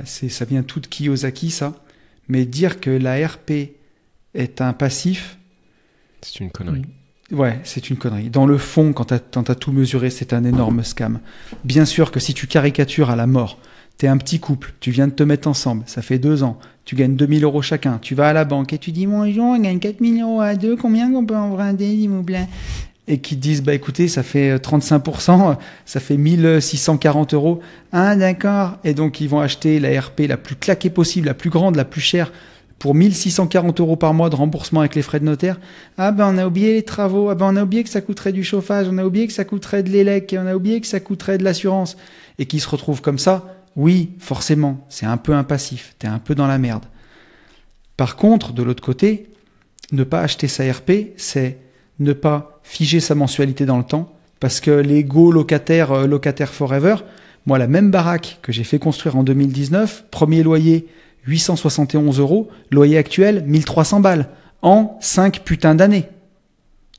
ça vient tout de Kiyosaki, ça. Mais dire que la RP est un passif... C'est une connerie. Ouais, c'est une connerie. Dans le fond, quand t'as tout mesuré, c'est un énorme scam. Bien sûr que si tu caricatures à la mort, t'es un petit couple, tu viens de te mettre ensemble, ça fait 2 ans, tu gagnes 2 000 € chacun, tu vas à la banque et tu dis « Bonjour, on gagne 4 000 € à deux, combien qu'on peut emprunter, s'il vous plaît ?» Et qui te disent « Bah écoutez, ça fait 35%, ça fait 1 640 €. » Ah d'accord. Et donc ils vont acheter la RP la plus claquée possible, la plus grande, la plus chère, pour 1 640 € par mois de remboursement avec les frais de notaire. Ah ben on a oublié les travaux, ah ben on a oublié que ça coûterait du chauffage, on a oublié que ça coûterait de l'élec, on a oublié que ça coûterait de l'assurance. Et qui se retrouvent comme ça, oui, forcément, c'est un peu un passif, t'es un peu dans la merde. Par contre, de l'autre côté, ne pas acheter sa RP, c'est ne pas figer sa mensualité dans le temps, parce que les go locataires forever, moi la même baraque que j'ai fait construire en 2019, premier loyer 871 €, loyer actuel 1300 balles, en 5 putains d'années.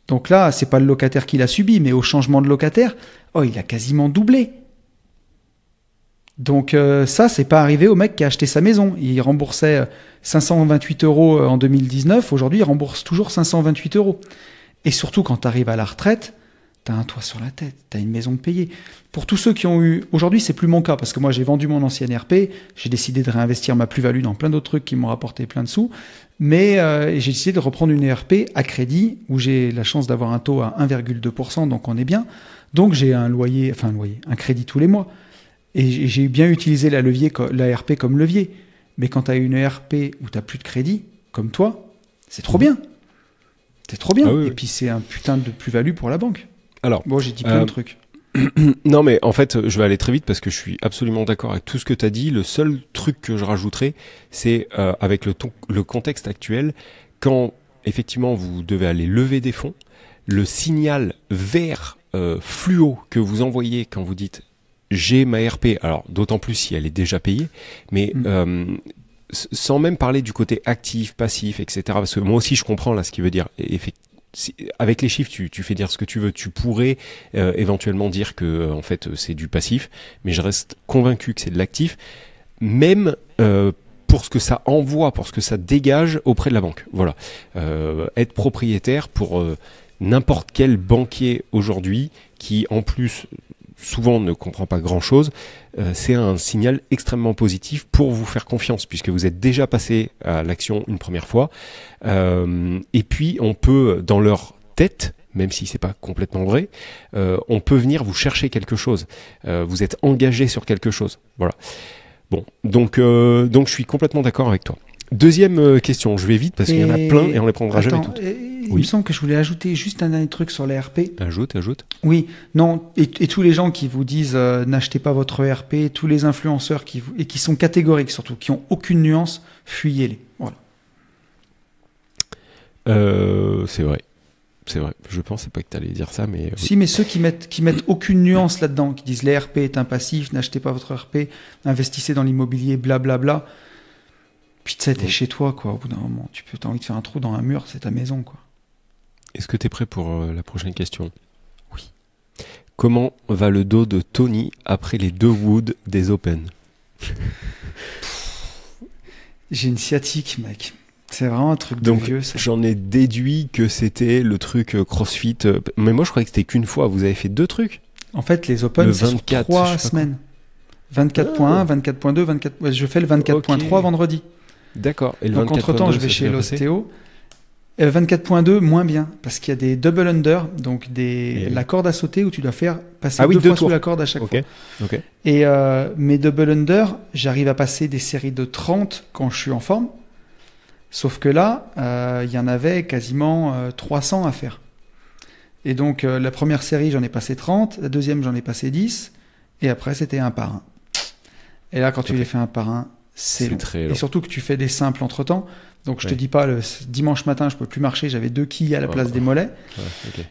Donc là, c'est pas le locataire qui l'a subi, mais au changement de locataire, il a quasiment doublé. Donc ça, c'est pas arrivé au mec qui a acheté sa maison. Il remboursait 528 € en 2019, aujourd'hui il rembourse toujours 528 €. Et surtout quand tu arrives à la retraite, tu as un toit sur la tête, tu as une maison payée. Pour tous ceux qui ont eu... Aujourd'hui, c'est plus mon cas, parce que moi, j'ai vendu mon ancienne RP, j'ai décidé de réinvestir ma plus-value dans plein d'autres trucs qui m'ont rapporté plein de sous, mais j'ai décidé de reprendre une RP à crédit, où j'ai la chance d'avoir un taux à 1,2%, donc on est bien. Donc j'ai un crédit tous les mois. Et j'ai bien utilisé la RP comme levier. Mais quand tu as une RP où tu n'as plus de crédit, comme toi, c'est trop bien. C'est trop bien. Ah oui, et puis c'est un putain de plus-value pour la banque. Alors, bon, j'ai dit plein de trucs. Non, mais en fait, je vais aller très vite parce que je suis absolument d'accord avec tout ce que tu as dit. Le seul truc que je rajouterais, c'est avec le contexte actuel, quand effectivement vous devez aller lever des fonds, le signal vert fluo que vous envoyez quand vous dites j'ai ma RP, alors d'autant plus si elle est déjà payée, mais sans même parler du côté actif, passif, etc. Parce que moi aussi je comprends là ce qu'il veut dire. Avec les chiffres, tu fais dire ce que tu veux. Tu pourrais éventuellement dire que en fait c'est du passif, mais je reste convaincu que c'est de l'actif, même pour ce que ça envoie, pour ce que ça dégage auprès de la banque. Voilà, être propriétaire pour n'importe quel banquier aujourd'hui qui en plus souvent ne comprend pas grand-chose, c'est un signal extrêmement positif pour vous faire confiance, puisque vous êtes déjà passé à l'action une première fois. Et puis, on peut, dans leur tête, même si c'est pas complètement vrai, on peut venir vous chercher quelque chose. Vous êtes engagé sur quelque chose. Voilà. Bon, donc je suis complètement d'accord avec toi. Deuxième question, je vais vite parce qu'il y en a plein et on les prendra jamais toutes. Il me semble que je voulais ajouter juste un dernier truc sur les RP. Ajoute. Oui, non, et tous les gens qui vous disent n'achetez pas votre RP, tous les influenceurs qui sont catégoriques surtout, qui ont aucune nuance, fuyez-les. Voilà. C'est vrai. Je pensais pas que tu allais dire ça, mais... Si, mais ceux qui mettent aucune nuance là-dedans, qui disent les RP est un passif, n'achetez pas votre RP, investissez dans l'immobilier, blablabla. Puis tu sais, t'es chez toi, quoi. Au bout d'un moment, t'as envie de faire un trou dans un mur, c'est ta maison, quoi. Est-ce que t'es prêt pour la prochaine question ? Oui. Comment va le dos de Tony après les 2 woods des Open ? J'ai une sciatique, mec. C'est vraiment un truc de vieux, ça. J'en ai déduit que c'était le truc CrossFit. Mais moi, je croyais que c'était qu'une fois. Vous avez fait 2 trucs ? En fait, les Open, c'est sur 3 semaines. 24.1, 24.2, 24... Ouais, je fais le 24.3 vendredi. D'accord. Et le donc, entre-temps, je vais chez l'ostéo. 24.2, moins bien, parce qu'il y a des double under, donc la corde à sauter où tu dois faire passer 2 fois sous la corde à chaque fois. Okay. Et mes double under, j'arrive à passer des séries de 30 quand je suis en forme. Sauf que là, il y en avait quasiment 300 à faire. Et donc, la première série, j'en ai passé 30. La deuxième, j'en ai passé 10. Et après, c'était un par un. Et là, quand tu les fais un par un, c'est long. Très long. Et surtout que tu fais des simples entre-temps. Donc, je te dis pas, le dimanche matin, je peux plus marcher. J'avais 2 quilles à la place des mollets.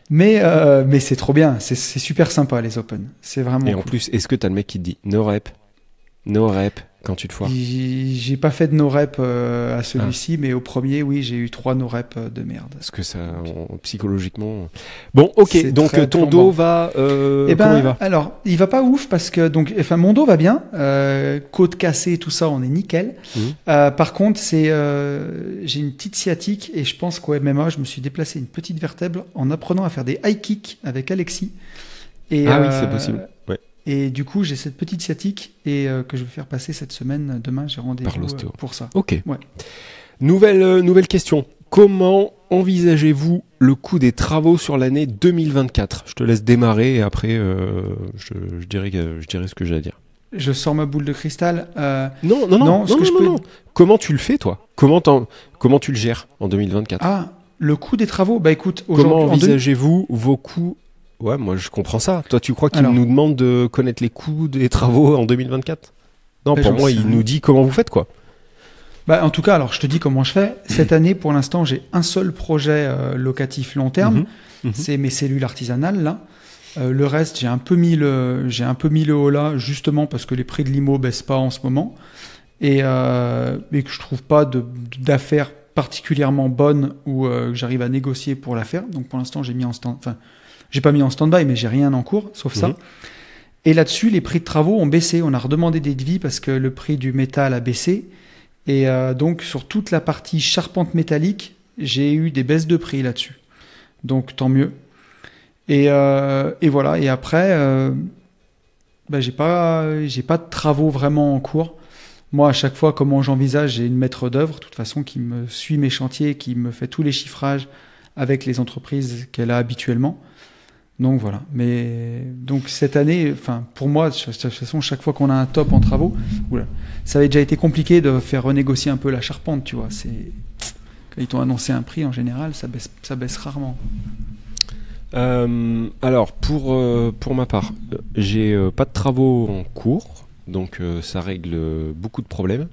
Mais c'est trop bien. C'est super sympa, les Open. C'est vraiment Et en plus, est-ce que tu as le mec qui te dit no rep, quand tu te foires? J'ai pas fait de no-rep à celui-ci, mais au premier, oui, j'ai eu 3 no-rep de merde. Parce que ça, psychologiquement... Bon, ok, C'est donc très ton plombant. dos va... Eh comment ben, il va? alors, il va pas ouf parce que mon dos va bien, côte cassée, tout ça, on est nickel. Par contre, j'ai une petite sciatique et je pense qu'au MMA, je me suis déplacé une petite vertèbre en apprenant à faire des high kicks avec Alexis. Et, Ah oui, c'est possible. Ouais. Et du coup, j'ai cette petite sciatique et que je vais faire passer cette semaine. Demain, j'ai Par rendez-vous l'ostéo. pour ça. Ok. Ouais. Nouvelle question. Comment envisagez-vous le coût des travaux sur l'année 2024? Je te laisse démarrer et après, je dirai ce que j'ai à dire. Je sors ma boule de cristal. Non. Comment tu le fais, toi? Comment tu le gères en 2024? Ah, le coût des travaux. Bah écoute, Comment aujourd'hui, envisagez-vous vos coûts? Ouais, moi je comprends ça. Toi, tu crois qu'il Alors. nous demande de connaître les coûts des travaux en 2024? Non, Ben, pour j'en moi, sais il rien. nous dit comment vous faites, quoi. Bah, en tout cas, alors je te dis comment je fais. Cette année, pour l'instant, j'ai un seul projet locatif long terme. C'est mes cellules artisanales là. Le reste, j'ai un peu mis le haut là, justement parce que les prix de l'IMO baissent pas en ce moment et que je trouve pas d'affaires particulièrement bonnes où que j'arrive à négocier pour la faire. Donc pour l'instant, j'ai pas mis en stand-by, mais j'ai rien en cours, sauf ça. Et là-dessus, les prix de travaux ont baissé. On a redemandé des devis parce que le prix du métal a baissé. Et donc, sur toute la partie charpente métallique, j'ai eu des baisses de prix là-dessus. Donc, tant mieux. Et voilà. Et après, j'ai pas de travaux vraiment en cours. Moi, à chaque fois, comment j'envisage, j'ai une maître d'œuvre, de toute façon, qui me suit mes chantiers, qui me fait tous les chiffrages avec les entreprises qu'elle a habituellement. Donc voilà. Mais donc cette année, pour moi, de toute façon, chaque fois qu'on a un top en travaux, ça avait déjà été compliqué de faire renégocier un peu la charpente, tu vois. Quand ils t'ont annoncé un prix, en général, ça baisse rarement. Alors pour ma part, j'ai pas de travaux en cours, donc ça règle beaucoup de problèmes.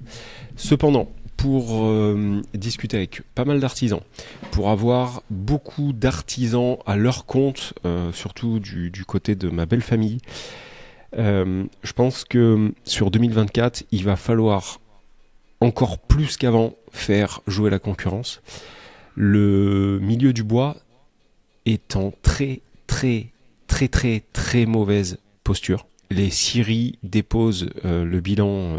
Cependant, pour discuter avec pas mal d'artisans, pour avoir beaucoup d'artisans à leur compte, surtout du côté de ma belle famille, je pense que sur 2024, il va falloir encore plus qu'avant faire jouer la concurrence. Le milieu du bois est en très mauvaise posture. Les scieries déposent le bilan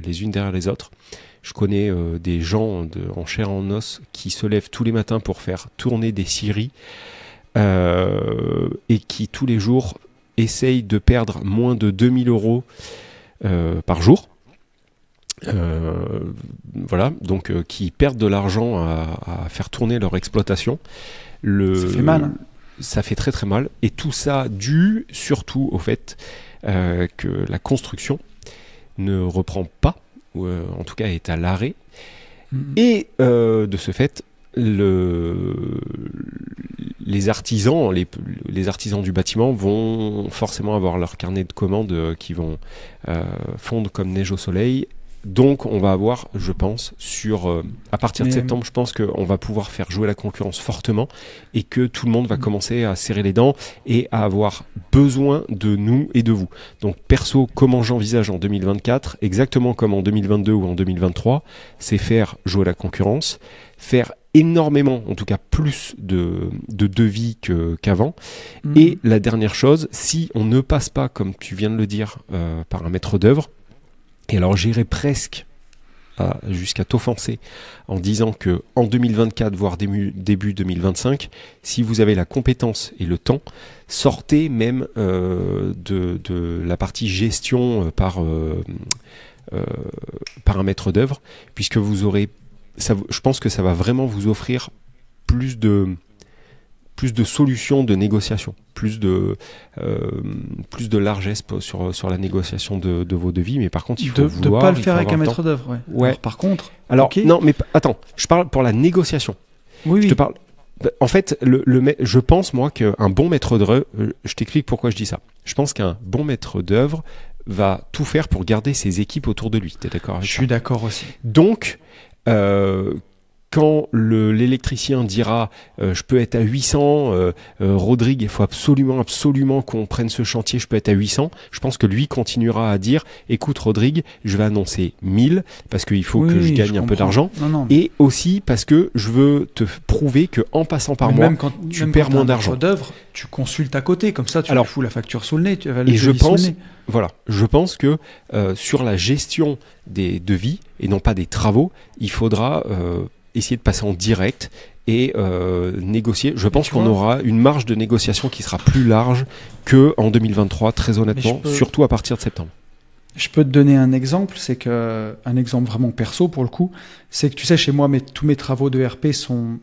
les unes derrière les autres. Je connais des gens en chair en os qui se lèvent tous les matins pour faire tourner des scieries et qui tous les jours essayent de perdre moins de 2000 € par jour. Voilà, donc qui perdent de l'argent à faire tourner leur exploitation. Ça fait mal. Hein. Ça fait très mal. Et tout ça dû surtout au fait que la construction ne reprend pas, ou en tout cas est à l'arrêt. Et de ce fait, les artisans, les artisans du bâtiment vont forcément avoir leur carnet de commandes qui vont fondre comme neige au soleil. Donc on va avoir, je pense, à partir de septembre, je pense qu'on va pouvoir faire jouer la concurrence fortement et que tout le monde va commencer à serrer les dents et à avoir besoin de nous et de vous. Donc perso, comment j'envisage en 2024, exactement comme en 2022 ou en 2023, c'est faire jouer la concurrence, faire énormément, en tout cas plus de devis qu'avant. Et la dernière chose, si on ne passe pas, comme tu viens de le dire, par un maître d'œuvre, et alors j'irai presque jusqu'à t'offenser en disant que en 2024, voire début 2025, si vous avez la compétence et le temps, sortez même de la partie gestion par un maître d'œuvre, puisque vous aurez, je pense que ça va vraiment vous offrir plus de solutions de négociation, plus de largesse sur la négociation de vos devis, mais par contre il faut de pas le faire avec un maître d'œuvre. Ouais. Alors, par contre, alors okay. Non, mais attends, je parle pour la négociation. Oui. Je te parle. En fait, je pense moi qu'un bon maître d'œuvre, je t'explique pourquoi je dis ça. Je pense qu'un bon maître d'œuvre va tout faire pour garder ses équipes autour de lui. T'es d'accord avec ça ? Je suis d'accord aussi. Donc quand l'électricien dira je peux être à 800, Rodrigue, il faut absolument qu'on prenne ce chantier, je peux être à 800, je pense que lui continuera à dire écoute Rodrigue, je vais annoncer 1000 parce qu'il faut que je gagne un peu d'argent, et aussi parce que je veux te prouver qu'en passant par moi, tu perds moins d'argent. D'œuvre, tu consultes à côté, comme ça tu lui fous la facture sous le nez. Je pense que sur la gestion des devis et non pas des travaux, il faudra essayer de passer en direct et négocier. Je pense qu'on aura une marge de négociation qui sera plus large qu'en 2023, très honnêtement, surtout à partir de septembre. Je peux te donner un exemple, un exemple vraiment perso pour le coup, c'est que tu sais, chez moi, tous mes travaux de RP sont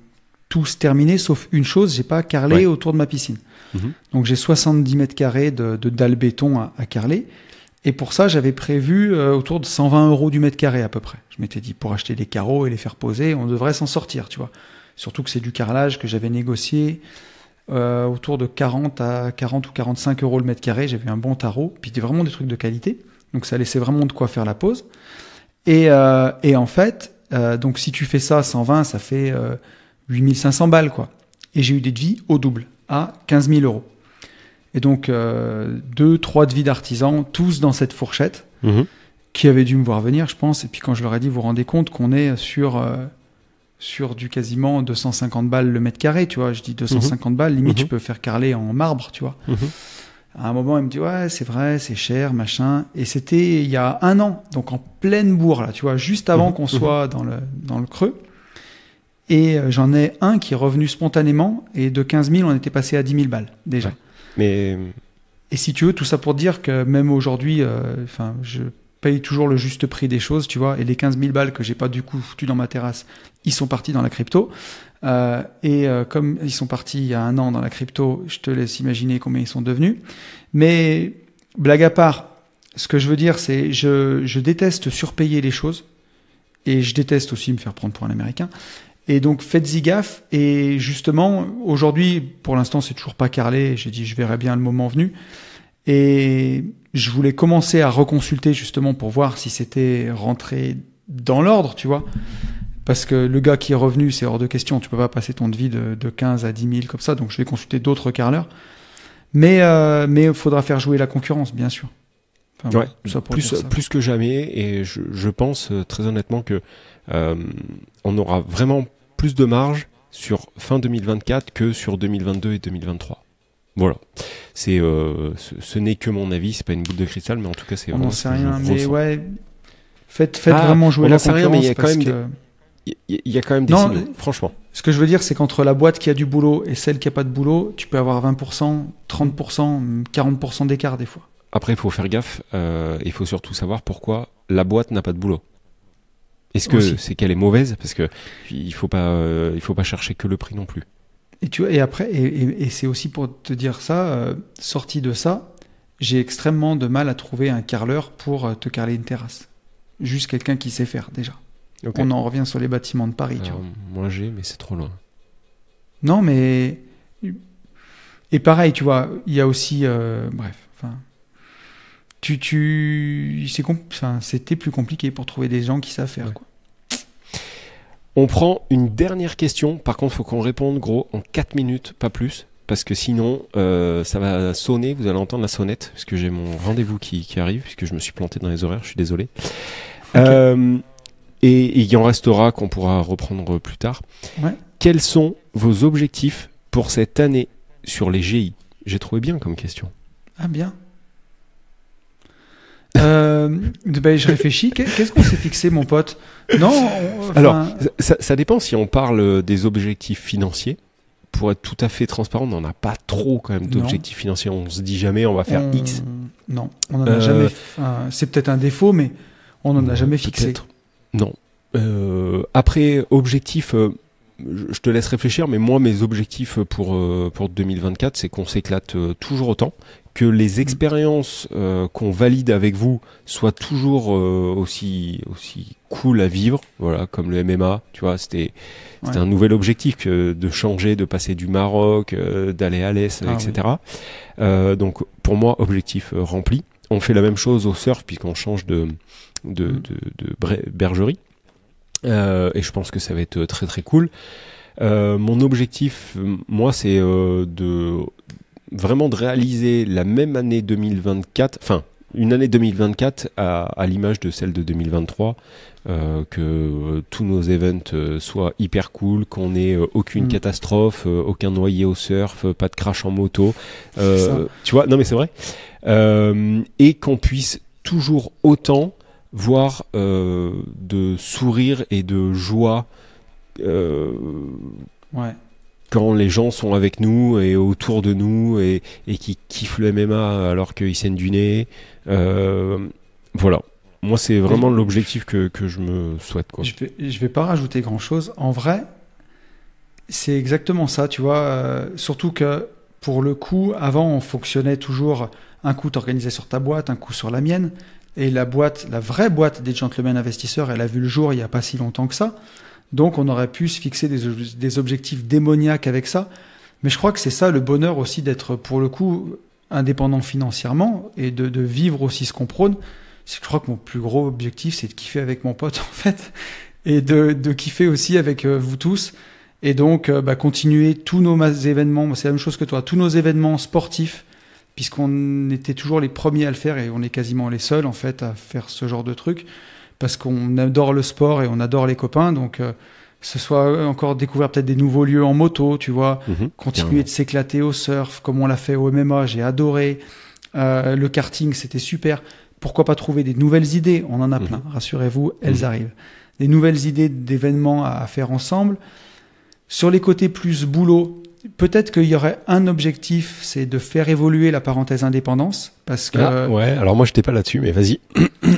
tous terminés, sauf une chose, j'ai pas carrelé autour de ma piscine. Donc j'ai 70 mètres carrés de dalles béton à carreler. Et pour ça, j'avais prévu autour de 120 € du mètre carré à peu près. Je m'étais dit, pour acheter des carreaux et les faire poser, on devrait s'en sortir, tu vois. Surtout que c'est du carrelage que j'avais négocié autour de 40 ou 45 € le mètre carré. J'avais un bon tarot, puis vraiment des trucs de qualité. Donc ça laissait vraiment de quoi faire la pose. Et en fait, donc si tu fais ça, 120, ça fait 8500 balles, quoi. Et j'ai eu des devis au double, à 15 000 €. Et donc, 2-3 devis d'artisans, tous dans cette fourchette, qui avaient dû me voir venir, je pense. Et puis quand je leur ai dit, vous vous rendez compte qu'on est sur du quasiment 250 balles le mètre carré, tu vois. Je dis 250 balles, limite, je peux faire carreler en marbre, tu vois. À un moment, il me dit, ouais, c'est vrai, c'est cher, machin. Et c'était il y a 1 an, donc en pleine bourre, là, tu vois, juste avant qu'on soit dans le creux. Et j'en ai un qui est revenu spontanément, et de 15 000, on était passé à 10 000 balles, déjà. Mais... Et si tu veux, tout ça pour dire que même aujourd'hui, je paye toujours le juste prix des choses, tu vois, et les 15 000 balles que j'ai pas du coup foutu dans ma terrasse, ils sont partis dans la crypto. Comme ils sont partis il y a 1 an dans la crypto, je te laisse imaginer combien ils sont devenus. Mais blague à part, ce que je veux dire, c'est je déteste surpayer les choses, et je déteste aussi me faire prendre pour un Américain. Et donc, faites-y gaffe. Et justement, aujourd'hui, pour l'instant, c'est toujours pas carrelé. J'ai dit, je verrai bien le moment venu. Et je voulais commencer à reconsulter justement pour voir si c'était rentré dans l'ordre, tu vois. Parce que le gars qui est revenu, c'est hors de question. Tu peux pas passer ton devis de 15 à 10 000 comme ça. Donc, je vais consulter d'autres carreleurs. Mais il faudra faire jouer la concurrence, bien sûr. Enfin, ouais, ça plus que jamais. Et je pense très honnêtement que on aura vraiment plus de marge sur fin 2024 que sur 2022 et 2023. Voilà. Ce n'est que mon avis, c'est pas une boule de cristal, mais en tout cas, c'est vraiment. On n'en sait rien, mais ouais. Faites vraiment jouer la concurrence. Mais il y a quand même il y a quand même des signaux, franchement. Ce que je veux dire, c'est qu'entre la boîte qui a du boulot et celle qui a pas de boulot, tu peux avoir 20%, 30%, 40% d'écart des fois. Après, il faut faire gaffe. Il faut surtout savoir pourquoi la boîte n'a pas de boulot. Est-ce que c'est qu'elle est mauvaise? Parce que il faut pas chercher que le prix non plus. Et tu vois, et après, et c'est aussi pour te dire ça, sorti de ça, j'ai extrêmement de mal à trouver un carreleur pour te carreler une terrasse. Juste quelqu'un qui sait faire déjà. Okay. On en revient sur les bâtiments de Paris, tu vois. Moi mais c'est trop loin. Non, mais et pareil, tu vois, il y a aussi, bref, enfin. C'était plus compliqué pour trouver des gens qui savent faire. Quoi. On prend une dernière question. Par contre, il faut qu'on réponde gros en 4 minutes, pas plus. Parce que sinon, ça va sonner. Vous allez entendre la sonnette. Parce que j'ai mon rendez-vous qui arrive. Puisque je me suis planté dans les horaires. Je suis désolé. Okay. Et il y en restera qu'on pourra reprendre plus tard. Ouais. Quels sont vos objectifs pour cette année sur les GI? J'ai trouvé bien comme question. Ah, bien. Je réfléchis. Qu'est-ce qu'on s'est fixé, mon pote? Non. Alors, ça dépend si on parle des objectifs financiers. Pour être tout à fait transparent, on n'en a pas trop quand même d'objectifs financiers. On se dit jamais on va faire X. Non, on n'en a jamais. C'est peut-être un défaut, mais on n'en a jamais fixé. Non. Après, objectif. Je te laisse réfléchir, mais moi, mes objectifs pour 2024, c'est qu'on s'éclate toujours autant, que les expériences qu'on valide avec vous soient toujours aussi cool à vivre, voilà, comme le MMA, tu vois, c'était un nouvel objectif de changer, de passer du Maroc, d'aller à l'Est, etc. Oui. Donc, pour moi, objectif rempli. On fait la même chose au surf, puisqu'on change de bergerie. Et je pense que ça va être très très cool. Mon objectif, moi, c'est vraiment de réaliser la même année 2024, enfin une année 2024 à l'image de celle de 2023, que tous nos events soient hyper cool, qu'on ait aucune catastrophe, aucun noyé au surf, pas de crash en moto, tu vois, non mais c'est vrai, et qu'on puisse toujours autant voir de sourire et de joie quand les gens sont avec nous et autour de nous et qui kiffent le MMA alors qu'ils saignent du nez. Voilà. Moi, c'est vraiment l'objectif que je me souhaite, quoi. Je vais pas rajouter grand-chose. En vrai, c'est exactement ça, tu vois. Surtout que, pour le coup, avant, on fonctionnait toujours un coup t'organisais sur ta boîte, un coup sur la mienne. Et la vraie boîte des Gentlemen Investisseurs, elle a vu le jour il n'y a pas si longtemps que ça. Donc, on aurait pu se fixer des objectifs démoniaques avec ça. Mais je crois que c'est ça le bonheur aussi d'être, pour le coup, indépendant financièrement et de vivre aussi ce qu'on prône. C'est que je crois que mon plus gros objectif, c'est de kiffer avec mon pote, en fait, et de kiffer aussi avec vous tous. Et donc, continuer tous nos événements. C'est la même chose que toi. Tous nos événements sportifs, puisqu'on était toujours les premiers à le faire et on est quasiment les seuls, en fait, à faire ce genre de truc. Parce qu'on adore le sport et on adore les copains, donc ce soit encore découvrir peut-être des nouveaux lieux en moto, tu vois, continuer de s'éclater au surf, comme on l'a fait au MMA, j'ai adoré, le karting, c'était super, pourquoi pas trouver des nouvelles idées, on en a plein, rassurez-vous, elles arrivent, des nouvelles idées d'événements à faire ensemble. Sur les côtés plus boulot, peut-être qu'il y aurait un objectif, c'est de faire évoluer la parenthèse indépendance, parce que... ouais, alors moi j'étais pas là-dessus, mais vas-y.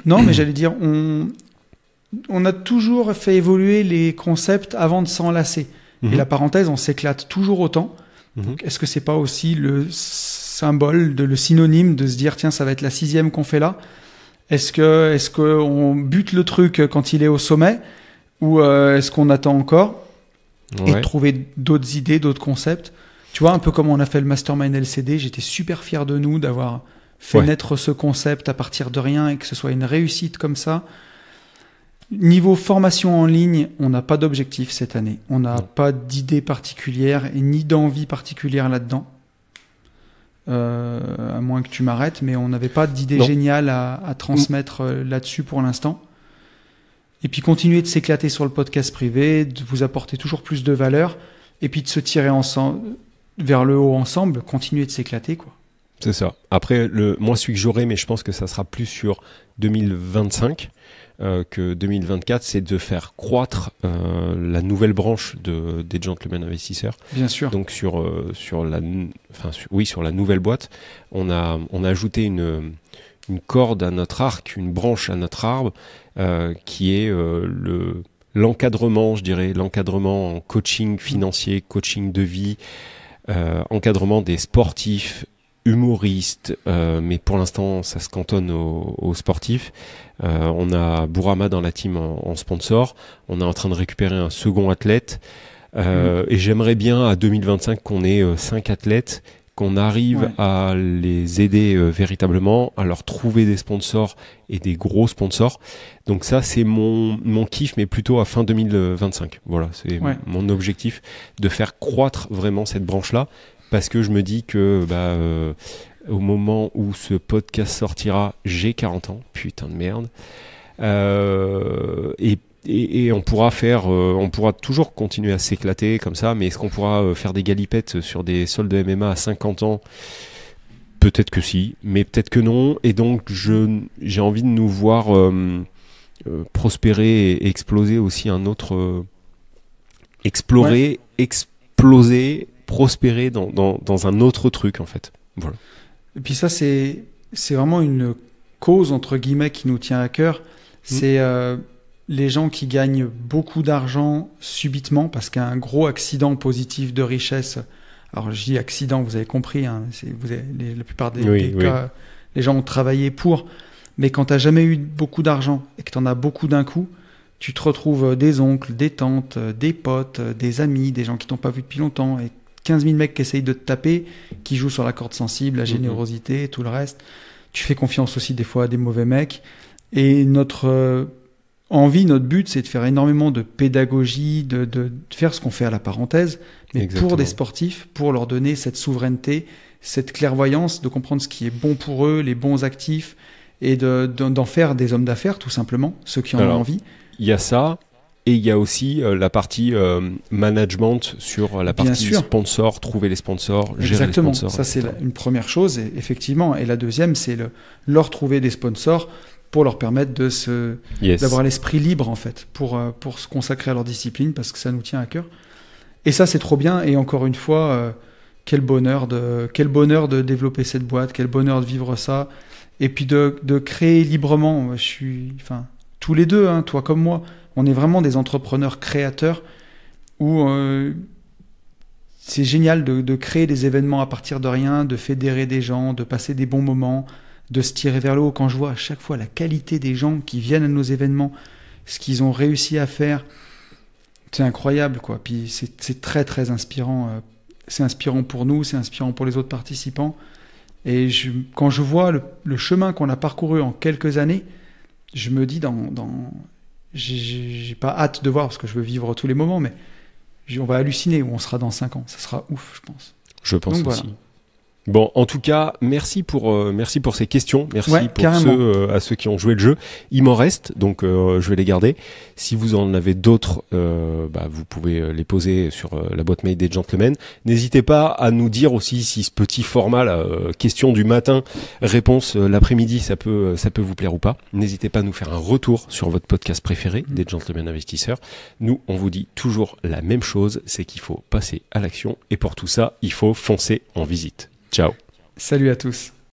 Non, mais j'allais dire, on a toujours fait évoluer les concepts avant de s'en lasser. Et la parenthèse, on s'éclate toujours autant. Donc, est-ce que c'est pas aussi le symbole, le synonyme de se dire, tiens, ça va être la 6e qu'on fait là? Est-ce qu'on bute le truc quand il est au sommet? Ou est-ce qu'on attend encore? Et trouver d'autres idées, d'autres concepts. Tu vois, un peu comme on a fait le Mastermind LCD, j'étais super fier de nous d'avoir fait naître ce concept à partir de rien et que ce soit une réussite comme ça. Niveau formation en ligne, on n'a pas d'objectif cette année. On n'a pas d'idée particulière et ni d'envie particulière là-dedans. À moins que tu m'arrêtes, mais on n'avait pas d'idée géniale à transmettre là-dessus pour l'instant. Et puis continuer de s'éclater sur le podcast privé, de vous apporter toujours plus de valeur, et puis de se tirer ensemble, vers le haut ensemble, continuer de s'éclater, quoi. C'est ça. Après, moi, celui que j'aurai, mais je pense que ça sera plus sur 2025 que 2024, c'est de faire croître la nouvelle branche des Gentlemen Investisseurs. Bien sûr. Donc sur la nouvelle boîte, on a ajouté une corde à notre arc, une branche à notre arbre, qui est l'encadrement, je dirais, l'encadrement en coaching financier, coaching de vie, encadrement des sportifs, humoristes, mais pour l'instant ça se cantonne aux sportifs. On a Bourama dans la team en sponsor, on est en train de récupérer un second athlète, et j'aimerais bien à 2025 qu'on ait 5 athlètes, qu'on arrive à les aider véritablement, à leur trouver des sponsors et des gros sponsors. Donc ça, c'est mon kiff, mais plutôt à fin 2025. Voilà, c'est mon objectif, de faire croître vraiment cette branche-là, parce que je me dis que au moment où ce podcast sortira, j'ai 40 ans, putain de merde, et on pourra toujours continuer à s'éclater comme ça, mais est-ce qu'on pourra faire des galipettes sur des sols de MMA à 50 ans? Peut-être que si, mais peut-être que non. Et donc j'ai envie de nous voir prospérer et exploser aussi un autre... explorer, exploser, prospérer dans un autre truc, en fait. Voilà. Et puis ça, c'est vraiment une cause, entre guillemets, qui nous tient à cœur. C'est... les gens qui gagnent beaucoup d'argent subitement parce qu'un gros accident positif de richesse, alors je dis accident, vous avez compris, hein, la plupart des cas, les gens ont travaillé pour, mais quand tu n'as jamais eu beaucoup d'argent et que tu en as beaucoup d'un coup, tu te retrouves des oncles, des tantes, des potes, des amis, des gens qui t'ont pas vu depuis longtemps, et 15 000 mecs qui essayent de te taper, qui jouent sur la corde sensible, la générosité, tout le reste. Tu fais confiance aussi des fois à des mauvais mecs, et Envie, notre but, c'est de faire énormément de pédagogie, de faire ce qu'on fait à la parenthèse, mais Exactement. pour des sportifs, pour leur donner cette souveraineté, cette clairvoyance, de comprendre ce qui est bon pour eux, les bons actifs, et d'en faire des hommes d'affaires, tout simplement, ceux qui en ont envie. Il y a ça, et il y a aussi la partie management sur la partie sponsor, trouver les sponsors, gérer les sponsors. Ça, c'est une première chose, effectivement. Et la deuxième, c'est leur trouver des sponsors pour leur permettre d'avoir l'esprit libre, en fait, pour se consacrer à leur discipline, parce que ça nous tient à cœur. Et ça, c'est trop bien. Et encore une fois, quel bonheur de développer cette boîte, quel bonheur de vivre ça, et puis de créer librement. Tous les deux, hein, toi comme moi, on est vraiment des entrepreneurs créateurs où c'est génial de créer des événements à partir de rien, de fédérer des gens, de passer des bons moments, de se tirer vers le haut. Quand je vois à chaque fois la qualité des gens qui viennent à nos événements, ce qu'ils ont réussi à faire, c'est incroyable, quoi. Puis c'est très très inspirant. C'est inspirant pour nous, c'est inspirant pour les autres participants. Et quand je vois le chemin qu'on a parcouru en quelques années, je me dis j'ai pas hâte de voir, parce que je veux vivre tous les moments, mais on va halluciner où on sera dans 5 ans. Ça sera ouf, je pense. Je pense donc, aussi. Voilà. Bon, en tout cas, merci pour ces questions. Merci pour à ceux qui ont joué le jeu. Il m'en reste, donc je vais les garder. Si vous en avez d'autres, vous pouvez les poser sur la boîte mail des gentlemen. N'hésitez pas à nous dire aussi si ce petit format, question du matin, réponse l'après-midi, ça peut vous plaire ou pas. N'hésitez pas à nous faire un retour sur votre podcast préféré des gentlemen investisseurs. Nous, on vous dit toujours la même chose, c'est qu'il faut passer à l'action. Et pour tout ça, il faut foncer en visite. Ciao. Salut à tous.